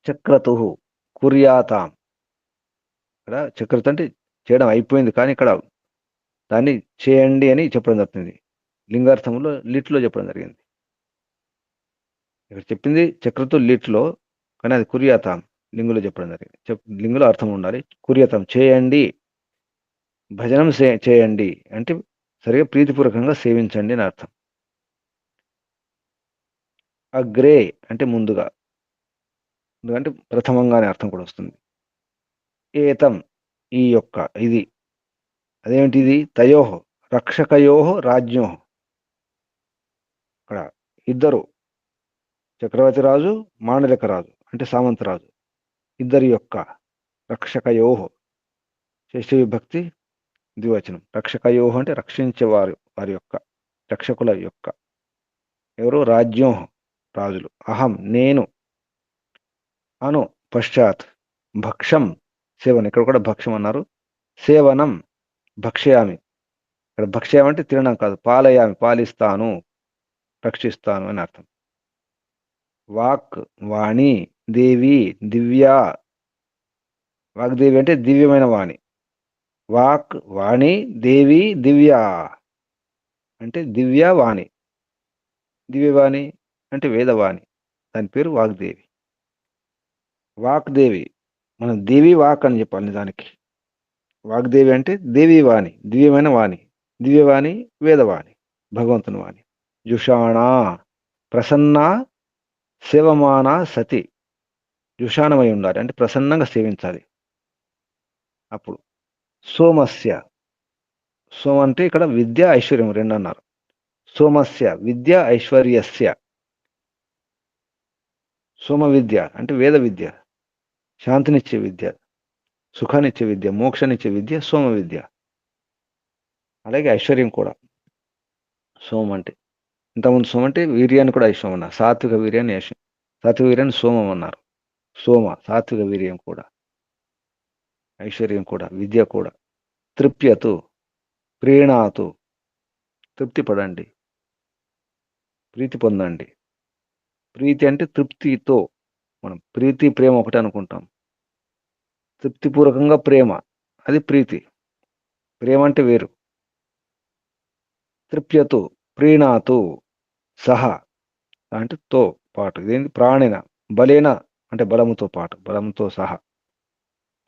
చక్రతు కుర్యాతాం. ఇక్కడ చక్రతు అంటే చేయడం అయిపోయింది, కానీ ఇక్కడ దాన్ని చేయండి అని చెప్పడం జరుగుతుంది. లింగార్థంలో లిట్లో చెప్పడం జరిగింది. ఇక్కడ చెప్పింది చక్రతు లిట్లో, కానీ అది కుర్యాతాం లింగులో చెప్పడం జరిగింది. లింగులో అర్థం ఉండాలి. కుర్యాతాం చేయండి, భజనం చేయండి అంటే సరిగా ప్రీతిపూర్వకంగా సేవించండి అని అర్థం. అగ్రే అంటే ముందుగా, ఎందుకంటే ప్రథమంగా అనే అర్థం కూడా వస్తుంది. ఏతం ఈ యొక్క, ఇది. అదేమిటిది? తయోహో రక్షకయోహో రాజ్ఞోహో. ఇక్కడ ఇద్దరు, చక్రవర్తి రాజు, మాండలిక రాజు అంటే సామంతరాజు, ఇద్దరి యొక్క. రక్షకయోహో షష్ఠీ విభక్తి ద్వివచనం. రక్షకయోహో అంటే రక్షించేవారు, వారి యొక్క, రక్షకుల యొక్క. ఎవరు? రాజ్యోహో రాజులు. అహం నేను, అను పశ్చాత్ భక్షం సేవనం. ఇక్కడ కూడా భక్షం అన్నారు. సేవనం భక్ష్యామి. ఇక్కడ భక్ష్యామి అంటే తినడం కాదు, పాలయామి పాలిస్తాను, రక్షిస్తాను అని అర్థం. వాక్ వాణి, దేవి దివ్యా. వాగ్దేవి అంటే దివ్యమైన వాణి. వాక్ వాణి, దేవి దివ్యా అంటే దివ్య వాణి. దివ్యవాణి అంటే వేదవాణి, దాని పేరు వాగ్దేవి. వాగ్దేవి, మనం దేవి వాక్ అని చెప్పాలి నిజానికి. వాగ్దేవి అంటే దేవి వాణి, దివ్యమైన వాణి. దివ్యవాణి వేదవాణి, భగవంతుని వాణి. జుషాణా ప్రసన్న సేవమాన సతి. జుషాణమై ఉండాలి అంటే ప్రసన్నంగా సేవించాలి. అప్పుడు సోమస్య, సోమ అంటే ఇక్కడ విద్య ఐశ్వర్యం రెండు అన్నారు. సోమస్య విద్య ఐశ్వర్యస్య. సోమ విద్య అంటే వేద విద్య, శాంతినిచ్చే విద్య, సుఖాన్నిచ్చే విద్య, మోక్షాన్నిచ్చే విద్య సోమ విద్య. అలాగే ఐశ్వర్యం కూడా సోమం అంటే. ఇంతకుముందు సోమం అంటే వీర్యాన్ని కూడా ఐశ్వర్యం అన్నారు. సాత్విక వీర్యాన్ని సాత్విక వీర్యాన్ని సోమం అన్నారు. సోమ సాత్విక వీర్యం కూడా, ఐశ్వర్యం కూడా, విద్య కూడా. తృప్యతు ప్రీణాతు తృప్తి పడండి, ప్రీతి పొందండి. ప్రీతి అంటే తృప్తితో. మనం ప్రీతి ప్రేమ ఒకటే అనుకుంటాం. తృప్తిపూర్వకంగా ప్రేమ అది ప్రీతి. ప్రేమ అంటే వేరు. తృప్యతు ప్రీణాతు సహ అంటే తో పాటు. ఇదేంటి ప్రాణేన, బలేన అంటే బలముతో పాటు, బలముతో సహా.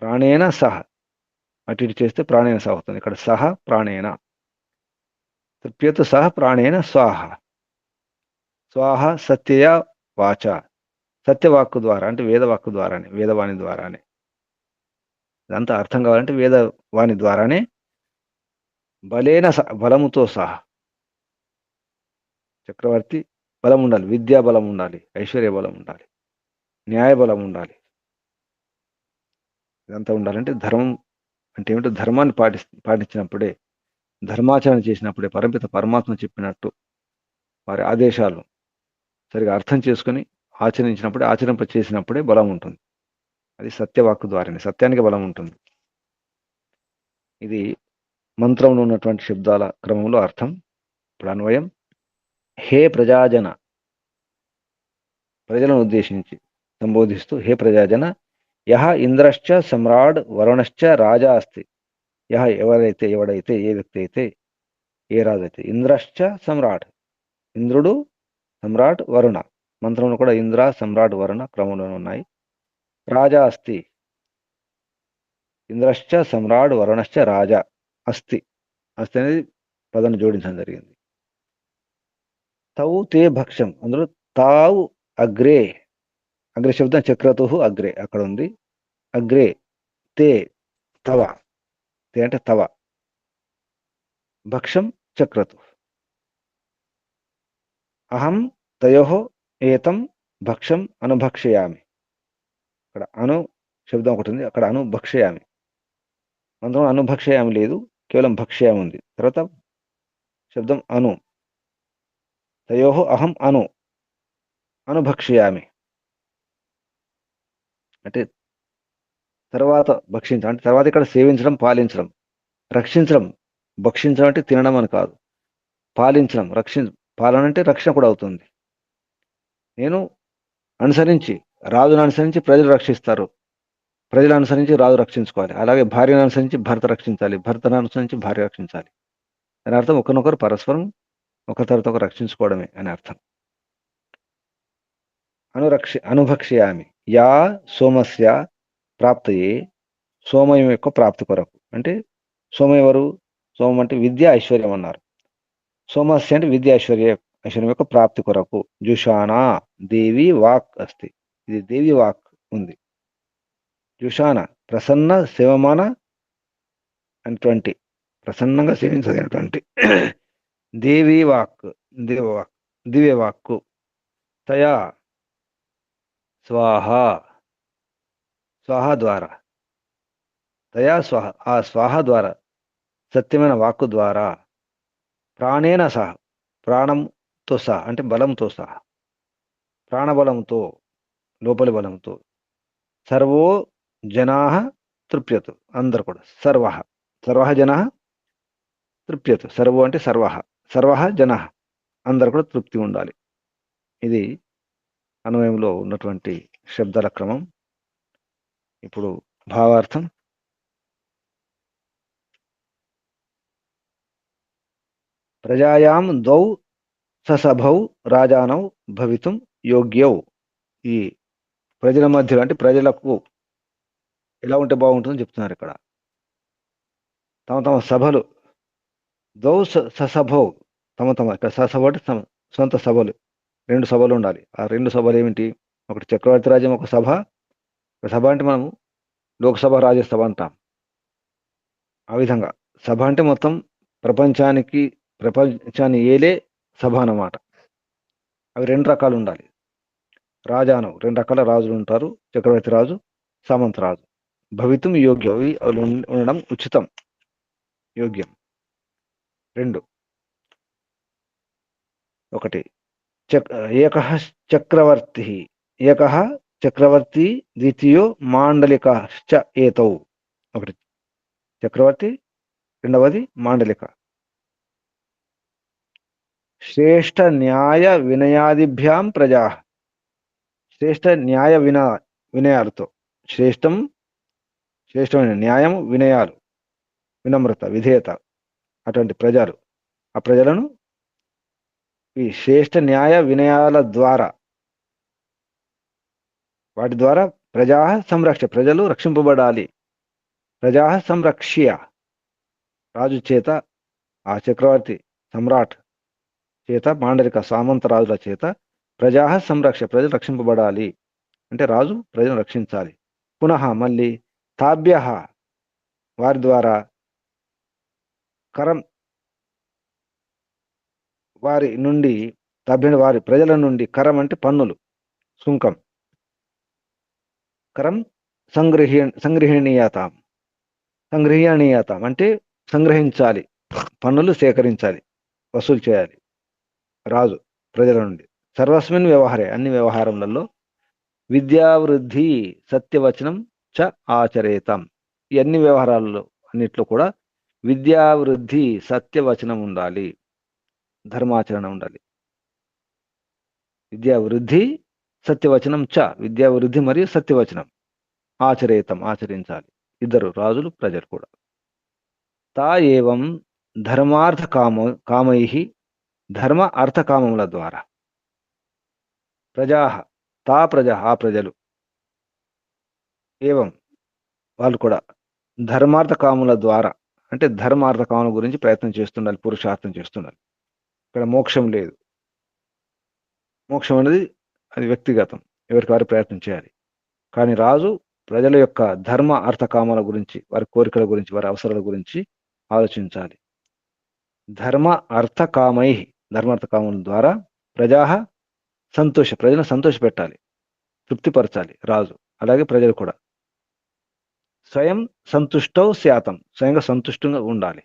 ప్రాణేన సహ అటు ఇటు చేస్తే ప్రాణేన సహ అవుతుంది. ఇక్కడ సహ ప్రాణేన. తృప్యతు సహ ప్రాణేన స్వాహ. స్వాహ సత్యయ వాచ, సత్యవాక్కు ద్వారా అంటే వేదవాక్కు ద్వారానే, వేదవాణి ద్వారానే. ఇదంతా అర్థం కావాలంటే వేదవాణి ద్వారానే. బలేన బలముతో సహా. చక్రవర్తి బలం ఉండాలి, విద్యా బలం ఉండాలి, ఐశ్వర్య బలం ఉండాలి, న్యాయ బలం ఉండాలి. ఇదంతా ఉండాలంటే ధర్మం అంటే ఏమిటో ధర్మాన్ని పాటించినప్పుడే, ధర్మాచరణ చేసినప్పుడే, పరమపిత పరమాత్మ చెప్పినట్టు వారి ఆదేశాలు సరిగా అర్థం చేసుకొని ఆచరించినప్పుడే, ఆచరింప చేసినప్పుడే బలం ఉంటుంది. అది సత్యవాక్కు ద్వారానే, సత్యానికి బలం ఉంటుంది. ఇది మంత్రంలో ఉన్నటువంటి శబ్దాల క్రమంలో అర్థం. ఇప్పుడు అన్వయం. హే ప్రజాజన, ప్రజలను ఉద్దేశించి సంబోధిస్తూ, హే ప్రజాజన, యహ ఇంద్రశ్చ సమ్రాడ్ వరుణశ్చ రాజా అస్తి. యహ ఎవడైతే ఏ వ్యక్తి అయితే, ఏ రాజు అయితే. ఇంద్రశ్చ సమ్రాట్ ఇంద్రుడు, సమ్రాట్ వరుణ. మంత్రంలో కూడా ఇంద్ర సమ్రాట్ వరుణ క్రమంలో ఉన్నాయి. రాజా అస్తి, ఇంద్రశ్చ సమ్రాట్ వరుణశ్చ రాజా అస్తి. అస్తి అనేది పదాన్ని జోడించడం జరిగింది. తౌ తే భక్ష్యం, అందులో తావు అగ్రే, అగ్రే శబ్దం చక్రతు అగ్రే అక్కడ ఉంది. అగ్రే తే తవ, తే అంటే తవ, భక్ష్యం చక్రతు. అహం తయో ఏతం భక్ష్యం అనుభక్షయామి. అక్కడ అను శబ్దం ఒకటి ఉంది, అక్కడ అనుభక్షయామి. మంత్రం అనుభక్షయామి లేదు, కేవలం భక్ష్యామి ఉంది. తర్వాత శబ్దం అను. తయో అహం అనుభక్షయామి అంటే తర్వాత భక్షించడం అంటే తర్వాత ఇక్కడ సేవించడం, పాలించడం, రక్షించడం. భక్షించడం అంటే తినడం అని కాదు. పాలించడం, పాలన అంటే రక్షణ కూడా అవుతుంది. నేను అనుసరించి, రాజును అనుసరించి ప్రజలు రక్షిస్తారు, ప్రజలు అనుసరించి రాజు రక్షించుకోవాలి. అలాగే భార్యను అనుసరించి భర్త రక్షించాలి, భర్తను అనుసరించి భార్య రక్షించాలి. దాని అర్థం ఒకరినొకరు పరస్పరం ఒకరి తర్వాత ఒకరు రక్షించుకోవడమే అని అర్థం. అనుభక్ష్యామి యా సోమస్య ప్రాప్తయే, సోమయం యొక్క ప్రాప్తి కొరకు. అంటే సోమం ఎవరు? సోమం అంటే విద్య ఐశ్వర్యం అన్నారు. సోమస్య అంటే విద్య ఐశ్వర్యం యొక్క ప్రాప్తి కొరకు. జుషానా దేవి వాక్ అస్తి, ఇది దేవి వాక్ ఉంది. జుషాన ప్రసన్న సేవమాన అటువంటి, ప్రసన్నంగా సేవించదైనటువంటి దేవి వాక్, దేవవాక్, దివ్య వాక్కు. తయా స్వాహ, స్వాహ ద్వారా, తయా స్వాహ, ఆ స్వాహ ద్వారా, సత్యమైన వాక్కు ద్వారా. ప్రాణేన సహ, ప్రాణంతో సహా అంటే బలంతో సహా, ప్రాణబలంతో, లోపలి బలంతో. సర్వో జనా తృప్యతు, అందరు కూడా. సర్వ జన తృప్యతు. సర్వో అంటే సర్వ జన, అందరు కూడా తృప్తి ఉండాలి. ఇది అన్వయంలో ఉన్నటువంటి శబ్దాల క్రమం. ఇప్పుడు భావార్థం. ప్రజాయాం ద్వౌ ససభౌ రాజానౌ భవితుం యోగ్యౌ. ఈ ప్రజల మధ్యలో అంటే ప్రజలకు ఎలా ఉంటే బాగుంటుందని చెప్తున్నారు ఇక్కడ. తమ తమ సభలు, ద్వౌ ససభౌ, తమ తమ, ఇక్కడ ససభ అంటే సొంత సభలు, 2 సభలు ఉండాలి. ఆ 2 సభలు ఏమిటి? ఒకటి చక్రవర్తి రాజ్యం ఒక సభ. ఒక సభ అంటే మనము లోక్సభ, రాజ్యసభ అంటాం. ఆ విధంగా సభ అంటే మొత్తం ప్రపంచాన్ని ఏలే సభ అన్నమాట. అవి 2 రకాలు ఉండాలి. రాజాను 2 రకాల రాజులు ఉంటారు. చక్రవర్తి రాజు, సామంత రాజు. భవితుం యోగ్యం, అవి ఉండడం ఉచితం, యోగ్యం. 2 ఒకటి ఏకః చక్రవర్తి, ఏకః చక్రవర్తి, ద్వితీయో మాండలికశ్చ ఏతౌ. ఒకటి చక్రవర్తి, రెండవది మాండలిక. శ్రేష్ఠ న్యాయ వినయాదిభ్యాం ప్రజా, శ్రేష్ఠ న్యాయ వినయాలతో, శ్రేష్టమైన న్యాయం, వినయాలు, వినమ్రత, విధేయత, అటువంటి ప్రజలు, ఆ ప్రజలను ఈ శ్రేష్ఠ న్యాయ వినయాల ద్వారా, వాటి ద్వారా ప్రజా సంరక్ష, ప్రజలు రక్షింపబడాలి. ప్రజా సంరక్ష్య, రాజు చేత, ఆ చక్రవర్తి సమ్రాట్ చేత, మాండలిక సామంత రాజుల చేత ప్రజా సంరక్ష, ప్రజలు రక్షింపబడాలి. అంటే రాజు ప్రజలను రక్షించాలి. పునః మళ్ళీ తాభ్య, వారి ద్వారా, కరం, వారి నుండి, తాభ్య వారి ప్రజల నుండి, కరం అంటే పన్నులు, సుంకం, కరం సంగ్రహణీయతాం అంటే సంగ్రహించాలి, పన్నులు సేకరించాలి, వసూలు చేయాలి రాజు ప్రజల నుండి. సర్వస్మిన్ వ్యవహారే, అన్ని వ్యవహారములలో, విద్యావృద్ధి సత్యవచనం చ ఆచరేతాం. ఈ అన్ని వ్యవహారాలలో అన్నిట్లో కూడా విద్యావృద్ధి, సత్యవచనం ఉండాలి, ధర్మాచరణ ఉండాలి. విద్యావృద్ధి సత్యవచనం చ, విద్యావృద్ధి మరియు సత్యవచనం, ఆచరేతం ఆచరించాలి. ఇద్దరు రాజులు, ప్రజలు కూడా. తా ఏవం ధర్మార్థ కామై, ధర్మ అర్థ కామముల ద్వారా, ప్రజా, తా ప్రజా, ఆ ప్రజలు, ఏవం వాళ్ళు కూడా, ధర్మార్థ కాముల ద్వారా, అంటే ధర్మార్థ కాముల గురించి ప్రయత్నం చేస్తుండాలి, పురుషార్థం చేస్తుండాలి. ఇక్కడ మోక్షం లేదు. మోక్షం అనేది అది వ్యక్తిగతం, ఎవరికి వారు ప్రయత్నం చేయాలి. కానీ రాజు ప్రజల యొక్క ధర్మ అర్థ కామాల గురించి, వారి కోరికల గురించి, వారి అవసరాల గురించి ఆలోచించాలి. ధర్మ అర్థ కామై, ధర్మార్థ కామల ద్వారా ప్రజా ప్రజలను సంతోషపెట్టాలి, తృప్తిపరచాలి రాజు. అలాగే ప్రజలు కూడా స్వయం సంతుష్టౌ శాతం, స్వయంగా సంతుష్టంగా ఉండాలి.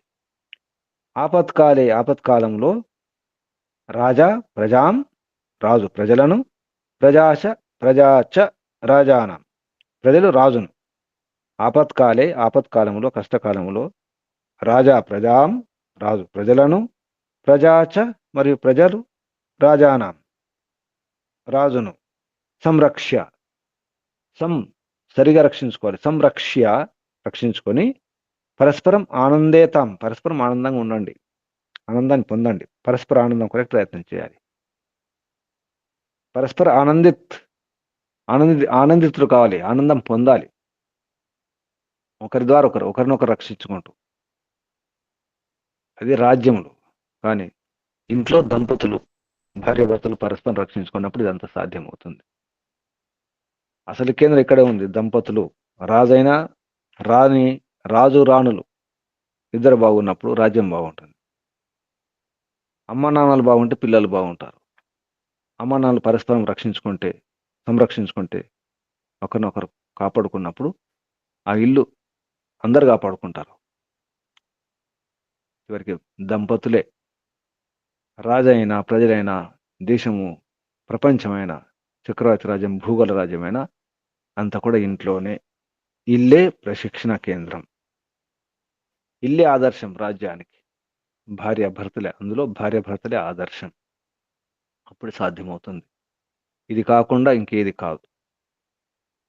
ఆపత్కాలే, ఆపత్కాలంలో రాజా ప్రజాం, రాజు ప్రజలను, ప్రజాచ రాజానం, ప్రజలు రాజును. ఆపత్కాలే, ఆపత్కాలంలో, కష్టకాలంలో, రాజా ప్రజాం, రాజు ప్రజలను, ప్రజాచ మరియు ప్రజలు, రాజానం రాజును, సంరక్ష్య, సరిగా రక్షించుకోవాలి, సంరక్ష్య రక్షించుకొని, పరస్పరం ఆనందేతాం, పరస్పరం ఆనందంగా ఉండండి, ఆనందాన్ని పొందండి, పరస్పర ఆనందం కొరకు ప్రయత్నం చేయాలి. పరస్పర ఆనందితులు కావాలి, ఆనందం పొందాలి, ఒకరి ద్వారా ఒకరినొకరు రక్షించుకుంటూ. అది రాజ్యములు. కానీ ఇంట్లో దంపతులు, భార్యాభర్తలు పరస్పరం రక్షించుకున్నప్పుడు ఇదంతా సాధ్యమవుతుంది. అసలు కేంద్రం ఇక్కడే ఉంది. దంపతులు, రాజైనా రాజు రాణులు ఇద్దరు బాగున్నప్పుడు రాజ్యం బాగుంటుంది. అమ్మ నాన్నలు బాగుంటే పిల్లలు బాగుంటారు. అమ్మ నాన్నలు పరస్పరం సంరక్షించుకుంటే, ఒకరినొకరు కాపాడుకున్నప్పుడు ఆ ఇల్లు అందరు కాపాడుకుంటారు. చివరికి దంపతులే, రాజైనా, ప్రజలైనా, దేశము, ప్రపంచమైన, చక్రవర్తి రాజ్యం, భూగోళ రాజ్యమైనా అంతా కూడా ఇంట్లోనే. ఇల్లే ప్రశిక్షణ కేంద్రం, ఇల్లే ఆదర్శం రాజ్యానికి. అందులో భార్యాభర్తలే ఆదర్శం. అప్పుడు సాధ్యమవుతుంది. ఇది కాకుండా ఇంకేది కాదు.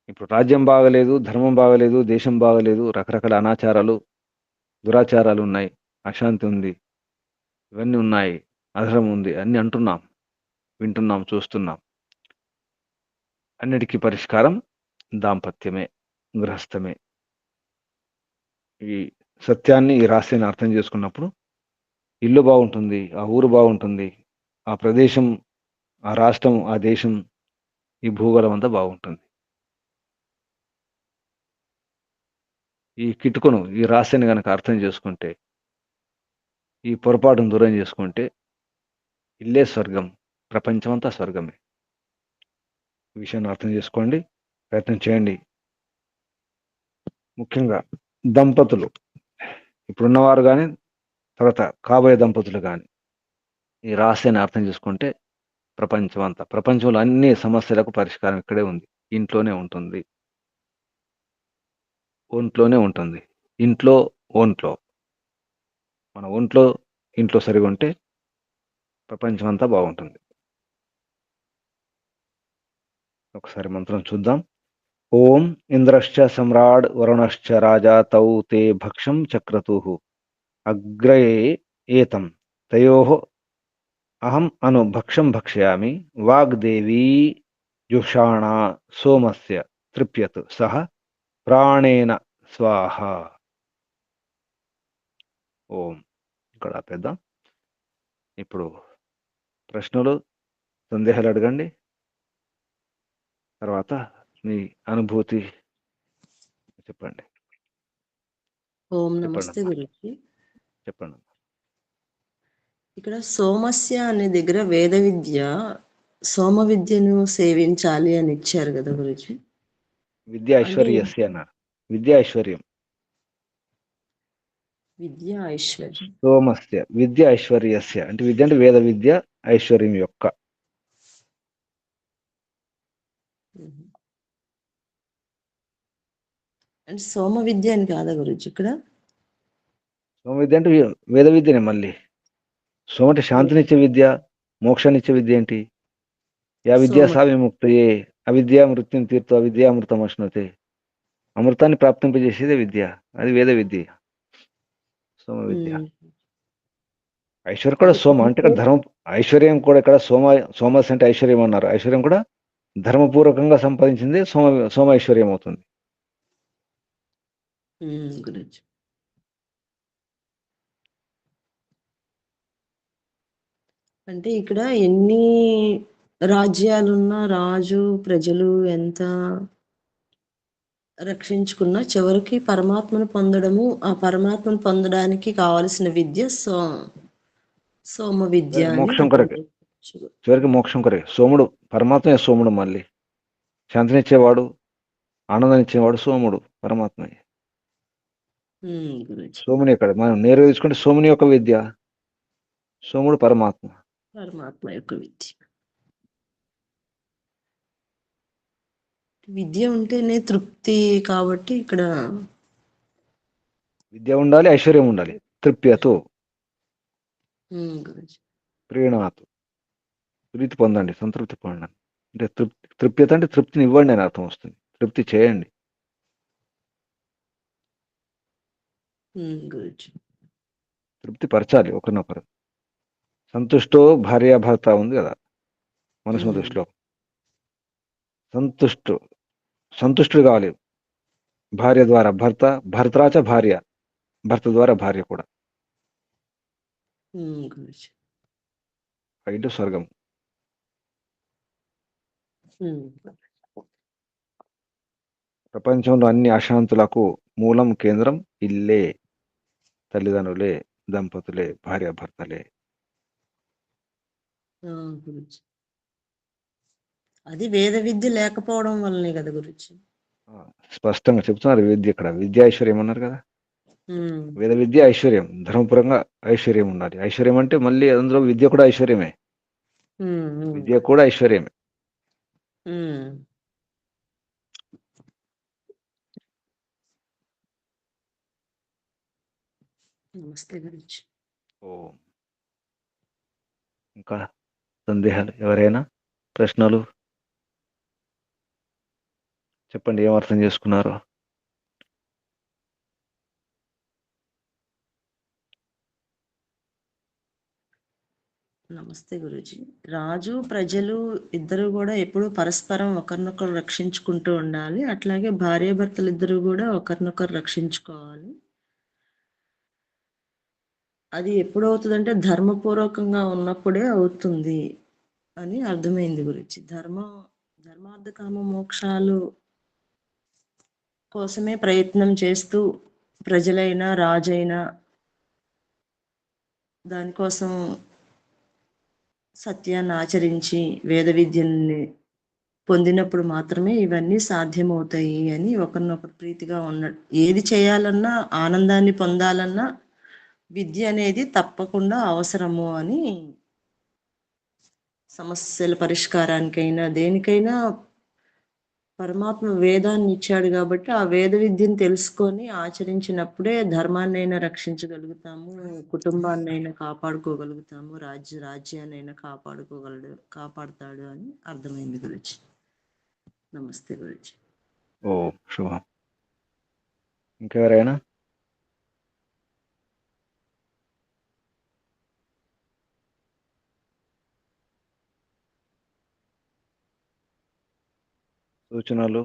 ఇప్పుడు రాజ్యం బాగలేదు, ధర్మం బాగలేదు, దేశం బాగలేదు, రకరకాల అనాచారాలు, దురాచారాలు ఉన్నాయి, అశాంతి ఉంది, ఇవన్నీ ఉన్నాయి, అధర్మం ఉంది, అన్ని అంటున్నాం, వింటున్నాం, చూస్తున్నాం. అన్నిటికీ పరిష్కారం దాంపత్యమే, గృహస్థమే. ఈ సత్యాన్ని, ఈ రహస్యాన్ని అర్థం చేసుకున్నప్పుడు ఇల్లు బాగుంటుంది, ఆ ఊరు బాగుంటుంది, ఆ ప్రదేశం, ఆ రాష్ట్రం, ఆ దేశం, ఈ భూగోళం అంతా బాగుంటుంది. ఈ కిటుకును, ఈ రహస్యాన్ని గనక అర్థం చేసుకుంటే, ఈ పొరపాటును దూరం చేసుకుంటే ఇల్లే స్వర్గం. ప్రపంచమంతా స్వర్గమే. ఈ విషయాన్ని అర్థం చేసుకోండి, ప్రయత్నం చేయండి. ముఖ్యంగా దంపతులు, ఇప్పుడున్నవారు కానీ, తర్వాత కాబోయే దంపతులు కానీ ఈ రహస్యాన్ని అర్థం చేసుకుంటే ప్రపంచంలో అన్ని సమస్యలకు పరిష్కారం ఇక్కడే ఉంది. ఇంట్లోనే ఉంటుంది. ఒంట్లోనే ఉంటుంది. ఇంట్లో, ఒంట్లో. మన ఇంట్లో సరిగా ఉంటే ప్రపంచం అంతా బాగుంటుంది. ఒకసారి మంత్రం చూద్దాం. ఓం ఇంద్రశ్చ సమ్రాడ్ వరుణశ్చ రాజా తౌ తే భక్షం చక్రతుః అగ్రయే ఏతం తయోః అహం అను భక్షం భక్ష్యామి వాగ్దేవీ జుషాణా సోమస్య తృప్యతు సహ ప్రాణేన స్వాహ. ఓం. ఇక్కడ ఆపేద్దాం. ఇప్పుడు ప్రశ్నలు, సందేహాలు అడగండి. తర్వాత మీ అనుభూతి చెప్పండి. ఓం చెప్పండి నమస్తే అమ్మా. గురుజీ. చెప్పండి. ఇక్కడ సోమస్య అనే దగ్గర వేద విద్య, సోమ విద్యను సేవించాలి అని ఇచ్చారు కదా గురుజీ. విద్యా అంటే ఐశ్వర్యస్య అన్నారు. విద్యా ఐశ్వర్యం. విద్య ఐశ్వర్యం. సోమస్య విద్య ఐశ్వర్యస్య అంటే విద్య అంటే వేద విద్య, ఐశ్వర్యం యొక్క. అంటే సోమ విద్య అని కాదా గురుజీ ఇక్కడ? సోమ విద్య అంటే వేద విద్యనే మళ్ళీ. సోమ అంటే శాంతినిచ్చే విద్య, మోక్షాన్నిచ్చే విద్య ఏంటి? యా విద్యా సోమ సా విముక్తయే అవిద్యా మృత్యుం తీర్తో అవిద్యామృతం అశ్నుతే. అమృతాన్ని ప్రాప్తింపజేసేదే విద్య. అది వేద విద్య, సోమ విద్య. ఐశ్వర్యం కూడా సోమ అంటే ఇక్కడ ధర్మం. ఐశ్వర్యం కూడా ఇక్కడ సోమస్ అంటే ఐశ్వర్యం అన్నారు. ఐశ్వర్యం కూడా ధర్మపూర్వకంగా సంపాదించింది సోమ ఐశ్వర్యం అవుతుంది. గురుజీ. అంటే ఇక్కడ ఎన్ని రాజ్యాలున్నా, రాజు ప్రజలు ఎంత రక్షించుకున్నా చివరికి పరమాత్మను పొందడము, ఆ పరమాత్మను పొందడానికి కావలసిన విద్య సోమ విద్య అని మోక్షం అర్థం కొరకే, చేసుకోవచ్చు. చివరికి మోక్షం కొరకే. సోముడు పరమాత్మే. సోముడు మళ్ళీ శాంతినిచ్చేవాడు, ఆనందాన్ని ఇచ్చేవాడు సోముడు పరమాత్మ. గురుజీ. సోముని ఇక్కడ మనం నేరుగా తీసుకుంటే సోముని యొక్క విద్య, సోముడు పరమాత్మ. పరమాత్మ యొక్క విద్య. విద్య ఉంటేనే తృప్తి కాబట్టి ఇక్కడ విద్య ఉండాలి, ఐశ్వర్యం ఉండాలి. తృప్యతు గురుజీ. ప్రీణాతు ప్రీతి పొందండి, సంతృప్తి పొందండి. అంటే తృప్యత అంటే తృప్తిని ఇవ్వండి అని అర్థం వస్తుంది. తృప్తి చేయండి. గురుజీ. తృప్తి పరచాలి ఒకరినొకరు. సంతుష్టో భార్యాభర్త ఉంది కదా మనుస్మృతి శ్లోకం. సంతుష్టుడు కావాలి భార్య ద్వారా భర్త, భర్తరాచ భార్య, భర్త ద్వారా భార్య కూడా. గురుజీ. ఇటు స్వర్గం. ప్రపంచంలో అన్ని అశాంతులకు మూలం, కేంద్రం ఇల్లే. తల్లిదండ్రులే, దంపతులే, భార్యాభర్తలే. గురుజీ. అది వేద విద్య లేకపోవడం వల్లనే కదా గురుజీ. స్పష్టంగా చెప్తున్నారు విద్య. ఇక్కడ విద్య ఐశ్వర్యం అన్నారు కదా. వేద విద్య ఐశ్వర్యం, ధర్మపరంగా ఐశ్వర్యం ఉండాలి. ఐశ్వర్యం అంటే మళ్ళీ అందులో విద్య కూడా ఐశ్వర్యమే. విద్య కూడా ఐశ్వర్యమే. నమస్తే గురుజీ. ఓ, ఇంకా సందేహాలు ఎవరైనా, ప్రశ్నలు చెప్పండి. ఏం అర్థం చేసుకున్నారు? నమస్తే గురుజీ. రాజు ప్రజలు ఇద్దరు కూడా ఎప్పుడు పరస్పరం ఒకరినొకరు రక్షించుకుంటూ ఉండాలి. అట్లాగే భార్యాభర్తలు ఇద్దరు కూడా ఒకరినొకరు రక్షించుకోవాలి. అది ఎప్పుడవుతుందంటే ధర్మపూర్వకంగా ఉన్నప్పుడే అవుతుంది అని అర్థమైంది గురించి. ధర్మార్థ కామ మోక్షాలు కోసమే ప్రయత్నం చేస్తూ ప్రజలైనా రాజైనా దానికోసం సత్యాన్ని ఆచరించి వేద విద్యని పొందినప్పుడు మాత్రమే ఇవన్నీ సాధ్యమవుతాయి అని ఒకరినొకరు ప్రీతిగా ఉన్న ఏది చేయాలన్నా ఆనందాన్ని పొందాలన్నా విద్య అనేది తప్పకుండా అవసరము అని సమస్యల పరిష్కారానికైనా దేనికైనా పరమాత్మ వేదాన్ని ఇచ్చాడు కాబట్టి ఆ వేద విద్యను తెలుసుకొని ఆచరించినప్పుడే ధర్మాన్నైనా రక్షించగలుగుతాము, కుటుంబాన్నైనా కాపాడుకోగలుగుతాము, రాజ్యాన్నైనా కాపాడుతాడు అని అర్థమైంది గురించి. నమస్తే గురించి. ఓ శుభం. ఇంకెవరైనా? సూచనలు?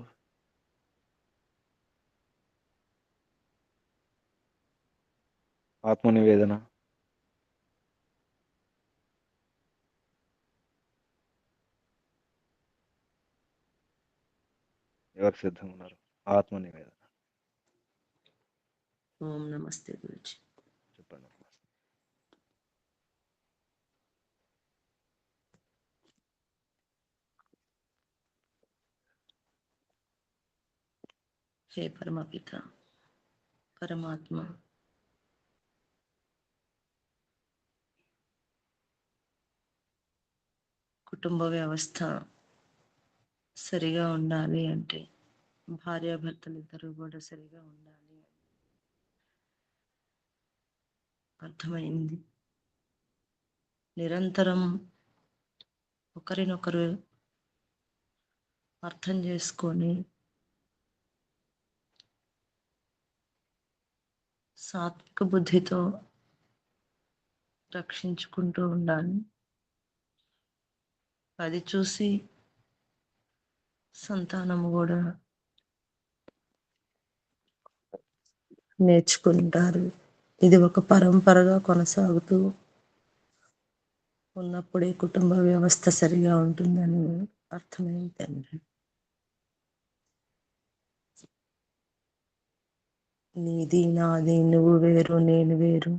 ఆత్మనివేదన? ఎవరు సిద్ధంగా ఉన్నారు? ఆత్మనివేదన ఓం నమస్తే గురించి. చెప్పండి. హే పరమపిత పరమాత్మ, కుటుంబ వ్యవస్థ సరిగా ఉండాలి అంటే భార్యాభర్తలు ఇద్దరు కూడా సరిగా ఉండాలి అర్థమైంది. నిరంతరం ఒకరినొకరు అర్థం చేసుకొని సాత్విక బుద్ధితో రక్షించుకుంటూ ఉండాలి. అది చూసి సంతానము కూడా నేర్చుకుంటారు. ఇది ఒక పరంపరగా కొనసాగుతూ ఉన్నప్పుడే కుటుంబ వ్యవస్థ సరిగా ఉంటుందని అర్థమైంది తండ్రి. నీది నాది, నువ్వు వేరు నేను వేరు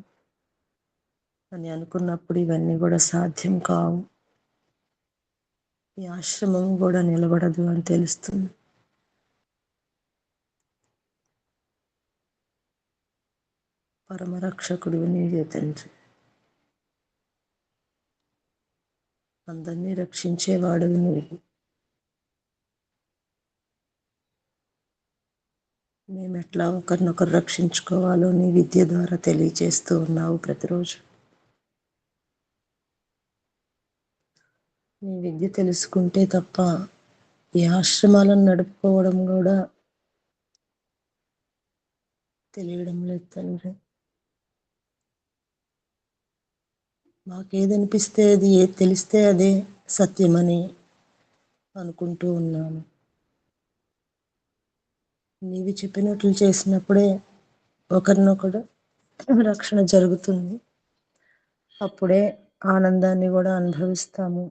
అని అనుకున్నప్పుడు ఇవన్నీ కూడా సాధ్యం కావు. ఈ ఆశ్రమం కూడా నిలబడదు అని తెలుస్తుంది. పరమరక్షకుడు నీవే తండ్రి, అందరినీ రక్షించేవాడు నువ్వు. మేము ఎట్లా ఒకరినొకరు రక్షించుకోవాలో నీ విద్య ద్వారా తెలియచేస్తూ ఉన్నావు ప్రతిరోజు. నీ విద్య తెలుసుకుంటే తప్ప ఈ ఆశ్రమాలను నడుపుకోవడం కూడా తెలియడం లేదు తండ్రి. మాకేదనిపిస్తే అది ఏది తెలిస్తే అదే సత్యమని అనుకుంటూ ఉన్నాను. నీవి చెప్పినట్లు చేసినప్పుడే ఒకరినొకడు రక్షణ జరుగుతుంది. అప్పుడే ఆనందాన్ని కూడా అనుభవిస్తాము.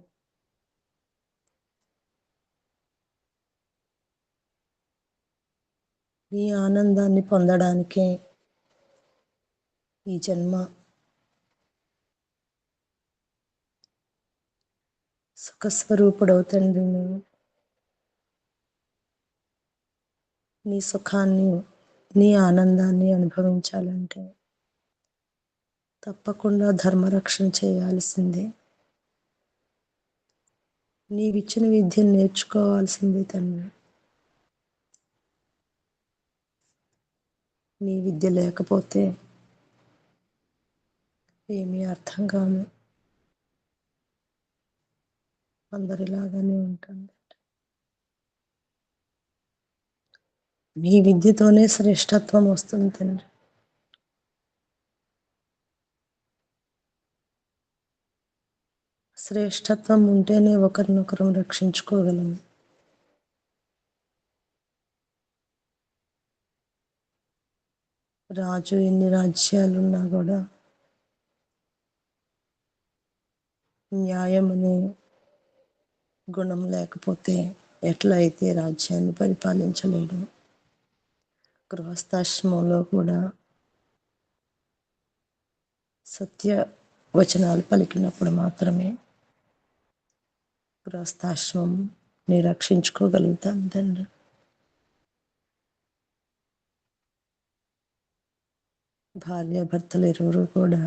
ఈ ఆనందాన్ని పొందడానికే ఈ జన్మ. సుఖస్వరూపుడవుతండి నువ్వు. నీ సుఖాన్ని నీ ఆనందాన్ని అనుభవించాలంటే తప్పకుండా ధర్మరక్షణ చేయాల్సిందే. నీవిచ్చిన విద్యను నేర్చుకోవాల్సిందే తండ్రి. నీ విద్య లేకపోతే ఏమీ అర్థం కాదు. అందరిలాగానే ఉంటుంది. మీ విద్యతోనే శ్రేష్టత్వం వస్తుంది తండ్రి. శ్రేష్టత్వం ఉంటేనే ఒకరినొకరు రక్షించుకోగలము. రాజు ఎన్ని రాజ్యాలున్నా కూడా న్యాయం అనే గుణం లేకపోతే ఎట్లా అయితే రాజ్యాన్ని పరిపాలించలేడు. గృహస్థాశ్రమంలో కూడా సత్య వచనాలు పలికినప్పుడు మాత్రమే గృహస్థాశ్రమం రక్షించుకోగలుగుతాం తండ్రి. భార్యాభర్తలు ఇరువురు కూడా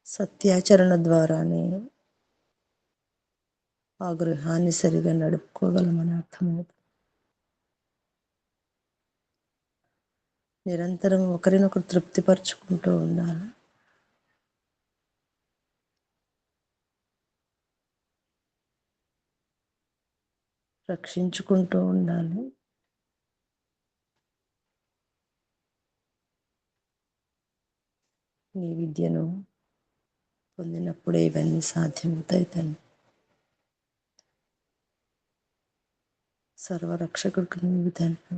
సత్యాచరణ ద్వారానే ఆ గృహాన్ని సరిగా నడుపుకోగలమని అర్థమవుతుంది. నిరంతరం ఒకరినొకరు తృప్తిపరుచుకుంటూ ఉండాలి. రక్షించుకుంటూ ఉండాలి. నీ విద్యను పొందినప్పుడే ఇవన్నీ సాధ్యమవుతాయి తండ్రి. సర్వరక్షకుడికి నీవు తండ్రి.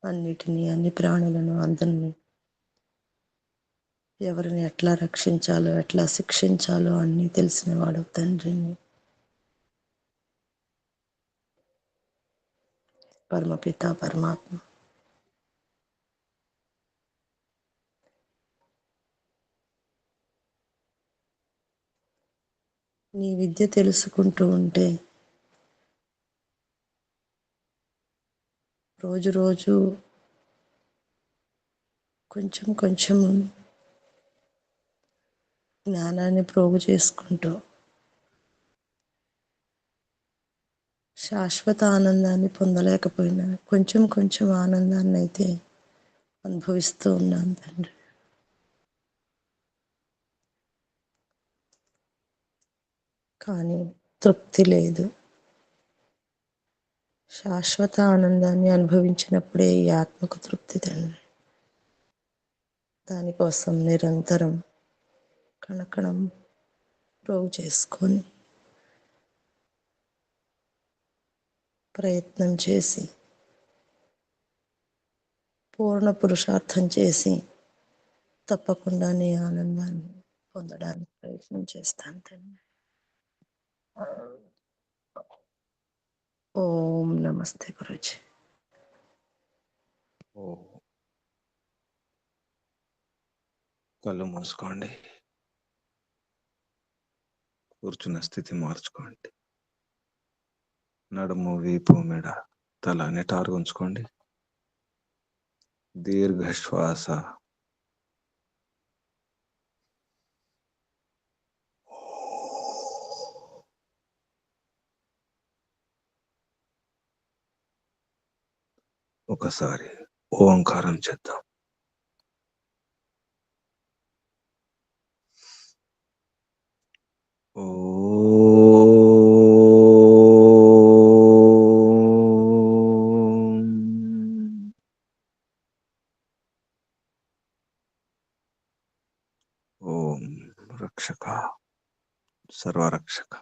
అన్నిటినీ, అన్ని ప్రాణులను, అందరినీ ఎవరిని ఎట్లా రక్షించాలో, ఎట్లా శిక్షించాలో అన్నీ తెలిసిన వాడు తండ్రిని. పరమపిత పరమాత్మ నీ విద్య తెలుసుకుంటూ ఉంటే రోజు రోజు కొంచెం కొంచెం జ్ఞానాన్ని ప్రోగు చేసుకుంటూ శాశ్వత ఆనందాన్ని పొందలేకపోయినా కొంచెం కొంచెం ఆనందాన్ని అయితే అనుభవిస్తూ ఉన్నాను తండ్రి. కానీ తృప్తి లేదు. శాశ్వత ఆనందాన్ని అనుభవించినప్పుడే ఈ ఆత్మకు తృప్తి తండ్రి. దానికోసం నిరంతరం కణకణం ప్రోగు చేసుకొని ప్రయత్నం చేసి పూర్ణ పురుషార్థం చేసి తప్పకుండా నీ ఆనందాన్ని పొందడానికి ప్రయత్నం చేస్తాను తండ్రి. ఓం నమస్తే గురూజీ. ఓ కళ్ళు మూసుకోండి. కూర్చున్న స్థితి మార్చుకోండి. నడుము, వీపు, మెడ, తల నిటారుగా ఉంచుకోండి. దీర్ఘ శ్వాస. ఒకసారి ఓంకారం చేద్దాం. ఓ ఓం రక్షక, సర్వరక్షక,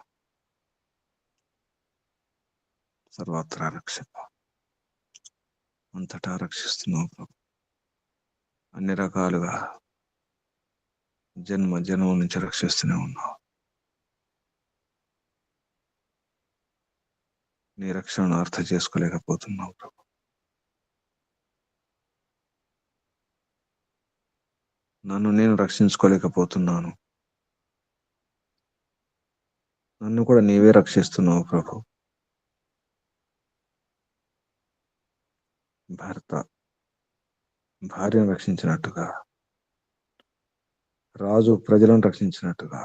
సర్వత్రా రక్షక, అంతటా రక్షిస్తున్నావు ప్రభు. అన్ని రకాలుగా జన్మ నుంచి రక్షిస్తూనే ఉన్నావు. నీ రక్షణను అర్థం చేసుకోలేకపోతున్నావు ప్రభు. నన్ను నేను రక్షించుకోలేకపోతున్నాను. నన్ను కూడా నీవే రక్షిస్తున్నావు ప్రభు. భర్త భార్యను రక్షించినట్టుగా, రాజు ప్రజలను రక్షించినట్టుగా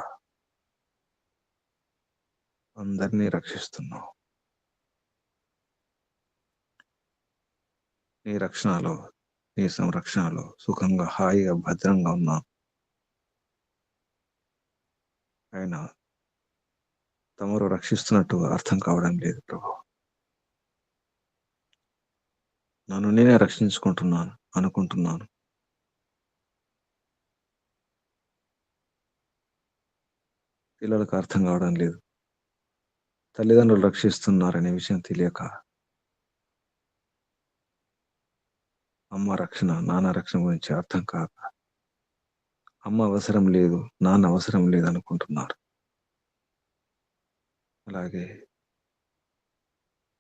అందరినీ రక్షిస్తున్నావు. నీ రక్షణలో, నీ సంరక్షణలో సుఖంగా, హాయిగా, భద్రంగా ఉన్నా. ఆయన తమరు రక్షిస్తున్నట్టు అర్థం కావడం లేదు ప్రభు. నన్ను నేనే రక్షించుకుంటున్నాను అనుకుంటున్నాను. పిల్లలకు అర్థం కావడం లేదు. తల్లిదండ్రులు రక్షిస్తున్నారనే విషయం తెలియక అమ్మ రక్షణ, నాన్న రక్షణ గురించి అర్థం కాక అమ్మ అవసరం లేదు, నాన్న అవసరం లేదు అనుకుంటున్నారు. అలాగే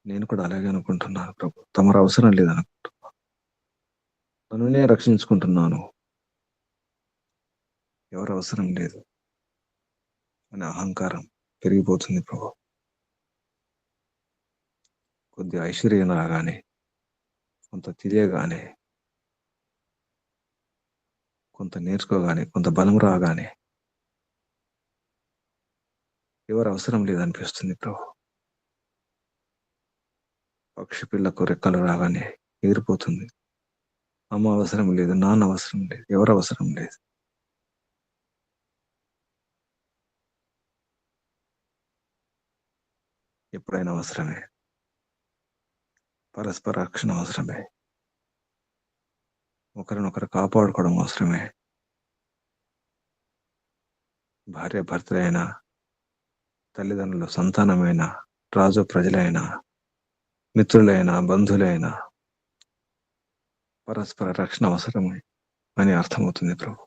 నేను కూడా అలాగే అనుకుంటున్నాను ప్రభు. తమరు అవసరం లేదనుకుంటున్నాను. నన్ను నేను రక్షించుకుంటున్నాను, ఎవరు అవసరం లేదు అనే అహంకారం పెరిగిపోతుంది ప్రభు. కొద్ది ఐశ్వర్యం రాగానే, కొంత తెలియగానే, కొంత నేర్చుకోగానే, కొంత బలం రాగానే ఎవరు అవసరం లేదనిపిస్తుంది ప్రభు. పక్షి పిల్లకు రెక్కలు రాగానే ఎగిరిపోతుంది. అమ్మ అవసరం లేదు, నాన్న అవసరం లేదు, ఎవరు అవసరం లేదు. ఎప్పుడైనా అవసరమే. పరస్పర రక్షణ అవసరమే. ఒకరినొకరు కాపాడుకోవడం అవసరమే. భార్య భర్తలైన, తల్లిదండ్రులు సంతానమైన, రాజు ప్రజలైన, మిత్రులైన, బంధువులైన పరస్పర రక్షణ అవసరమే అని అర్థమవుతుంది ప్రభు.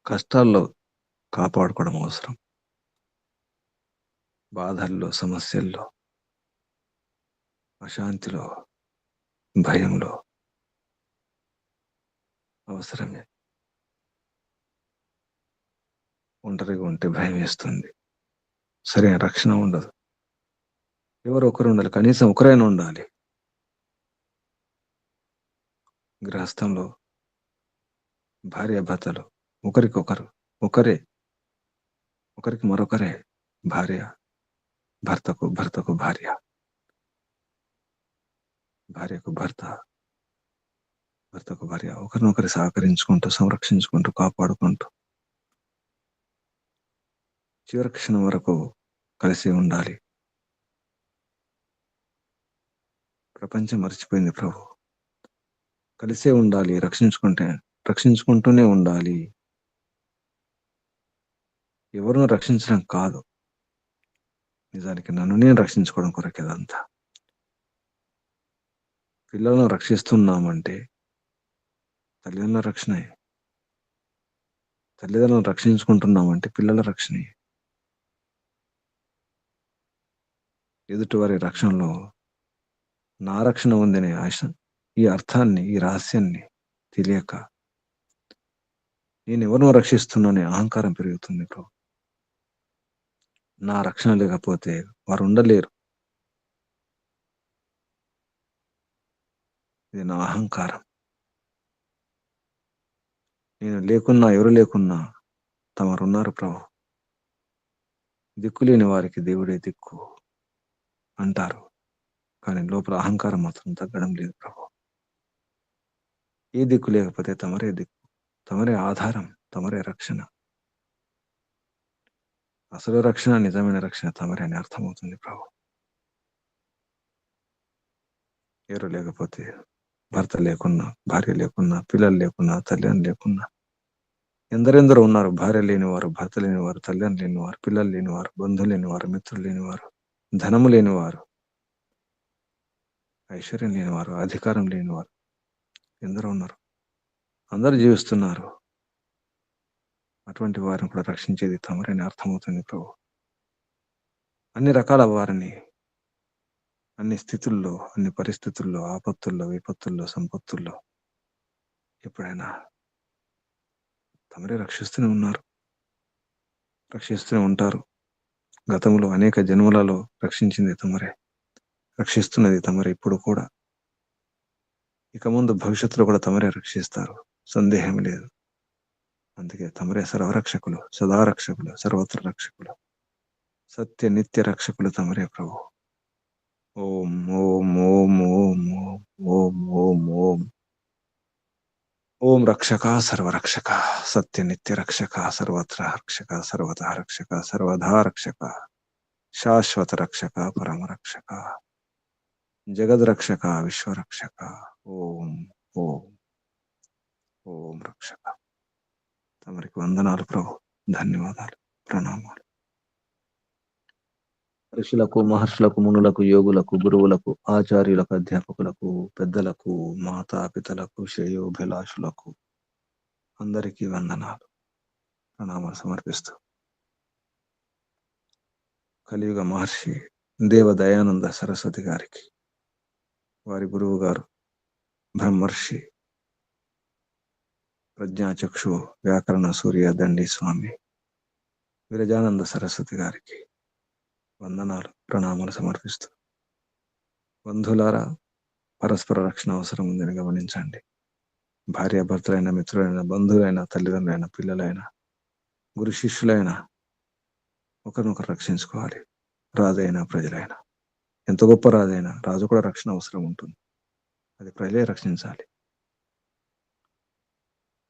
కష్టాల్లో కాపాడుకోవడం అవసరం. బాధల్లో, సమస్యల్లో, అశాంతిలో, భయంలో అవసరమే. ఒంటరిగా ఉంటే భయం వేస్తుంది, సరైన రక్షణ ఉండదు. ఎవరు ఒకరు ఉండాలి, కనీసం ఒకరైనా ఉండాలి. గృహస్థంలో భార్య భర్తలు ఒకరికొకరు, ఒకరికి మరొకరే. భార్య భర్తకు, భర్తకు భార్య, భార్యకు భర్త, భర్తకు భార్య, ఒకరినొకరు సహకరించుకుంటూ, సంరక్షించుకుంటూ, కాపాడుకుంటూ చివరి క్షణం వరకు కలిసి ఉండాలి. ప్రపంచం మర్చిపోయింది ప్రభు. కలిసే ఉండాలి, రక్షించుకుంటూనే ఉండాలి. ఎవరినో రక్షించడం కాదు, నిజానికి నన్ను నేను రక్షించుకోవడం కొరకే అదంతా. పిల్లలను రక్షిస్తున్నామంటే తల్లిదండ్రుల రక్షణే. తల్లిదండ్రులను రక్షించుకుంటున్నామంటే పిల్లల రక్షణే. ఎదుటివారి రక్షణలో నా రక్షణ ఉందనే ఆశ, ఈ అర్థాన్ని, ఈ రహస్యాన్ని తెలియక నేను ఎవరినో రక్షిస్తున్నానే అహంకారం పెరుగుతుంది ప్రభు. నా రక్షణ లేకపోతే వారు ఉండలేరు. ఇది నా అహంకారం. నేను లేకున్నా, ఎవరు లేకున్నా తమరున్నారు ప్రభు. దిక్కులేని వారికి దేవుడే దిక్కు అంటారు, కానీ లోపల అహంకారం మాత్రం తగ్గడం లేదు ప్రభు. ఏ దిక్కు లేకపోతే తమరే దిక్కు, తమరే ఆధారం, తమరే రక్షణ. అసలు రక్షణ, నిజమైన రక్షణ తమరే అని అర్థమవుతుంది ప్రభు. ఎవరు లేకపోతే, భర్త లేకున్నా, భార్య లేకున్నా, పిల్లలు లేకున్నా, తల్లిదండ్రులు లేకున్నా, ఎందరెందరో ఉన్నారు. భార్య లేనివారు, భర్త లేనివారు, తల్లిదండ్రులు లేనివారు, పిల్లలు లేనివారు, బంధువులు లేనివారు, మిత్రులు లేనివారు, ధనము లేనివారు, ఐశ్వర్యం లేనివారు, అధికారం లేనివారు ఎందరో ఉన్నారు. అందరూ జీవిస్తున్నారు. అటువంటి వారిని కూడా రక్షించేది తమరని అర్థమవుతుంది ప్రభు. అన్ని రకాల వారిని, అన్ని స్థితుల్లో, అన్ని పరిస్థితుల్లో, ఆపత్తుల్లో, విపత్తుల్లో, సంపత్తుల్లో ఎప్పుడైనా తమరే రక్షిస్తూనే ఉన్నారు, రక్షిస్తూనే ఉంటారు. గతంలో అనేక జన్మలలో రక్షించింది తమరే, రక్షిస్తున్నది తమరే ఇప్పుడు కూడా. ఇక ముందు భవిష్యత్తులో కూడా తమరే రక్షిస్తారు, సందేహం లేదు. అందుకే తమరే సర్వరక్షకులు, సదారక్షకులు, సర్వత్ర రక్షకులు, సత్య నిత్య రక్షకులు తమరే ప్రభు. ఓం ఓం ఓం ఓం ఓం ఓం ఓం ఓం రక్షక, సర్వరక్షక, సత్య నిత్య రక్షక, సర్వత్ర రక్షక, సర్వదా రక్షక, సర్వదా రక్షక, శాశ్వత రక్షక, పరమ రక్షక, జగద్రక్షక, విశ్వరక్షక. ఓం ఓం ఓం రక్షక. తమరికి వందనాలు ప్రభు, ధన్యవాదాలు, ప్రణామాలు. ఋషులకు, మహర్షులకు, మునులకు, యోగులకు, గురువులకు, ఆచార్యులకు, అధ్యాపకులకు, పెద్దలకు, మాతాపితలకు, శ్రేయోభిలాషులకు, అందరికీ వందనాలు, ప్రణామాలు సమర్పిస్తూ కలియుగ మహర్షి దేవ దయానంద సరస్వతి గారికి, వారి గురువు గారు బ్రహ్మర్షి ప్రజ్ఞాచక్షు వ్యాకరణ సూర్య దండి స్వామి విరజానంద సరస్వతి గారికి వందనాలు, ప్రణామాలు సమర్పిస్తూ, బంధువులారా, పరస్పర రక్షణ అవసరం ఉందని గమనించండి. భార్యాభర్తలైన, మిత్రులైన, బంధువులైన, తల్లిదండ్రులైన, పిల్లలైన, గురు శిష్యులైన ఒకరినొకరు రక్షించుకోవాలి. రాజైనా ప్రజలైనా, ఎంత గొప్ప రాజైనా, రాజు కూడా రక్షణ అవసరం ఉంటుంది. అది ప్రజలే రక్షించాలి.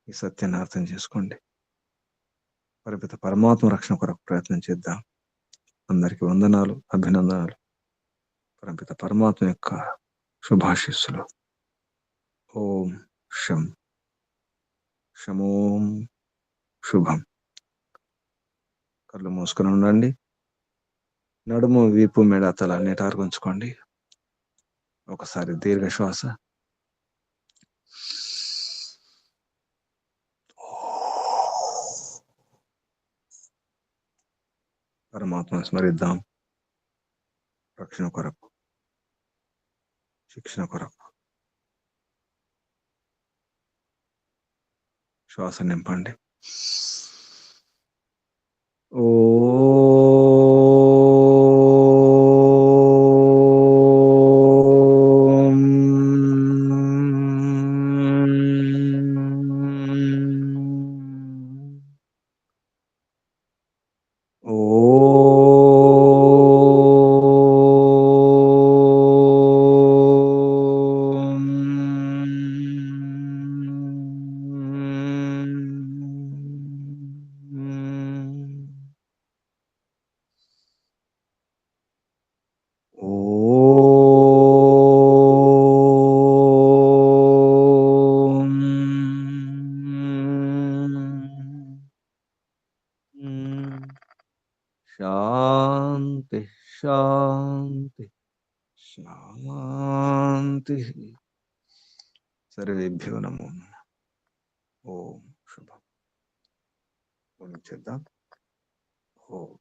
ఈ సత్యాన్ని అర్థం చేసుకోండి. పరిపిత పరమాత్మ రక్షణ కొరకు ప్రయత్నం చేద్దాం. అందరికీ వందనాలు, అభినందనాలు. పరపిత పరమాత్మ యొక్క శుభాశీస్సులు. ఓం శం శమోం శుభం. కళ్ళు మూసుకొని ఉండండి. నడుము, వీపు, మెడ, తల నిటారుంచుకోండి. ఒకసారి దీర్ఘ శ్వాస. పరమాత్మను స్మరిద్దాం. రక్షణ కొరకు, శిక్షణ కొరకు శ్వాస నింపండి. శాంతి శాంతి శాంతి. సర్వేభ్యో నమో నమః. ఓం శుభం. చేద్దాం. ఓం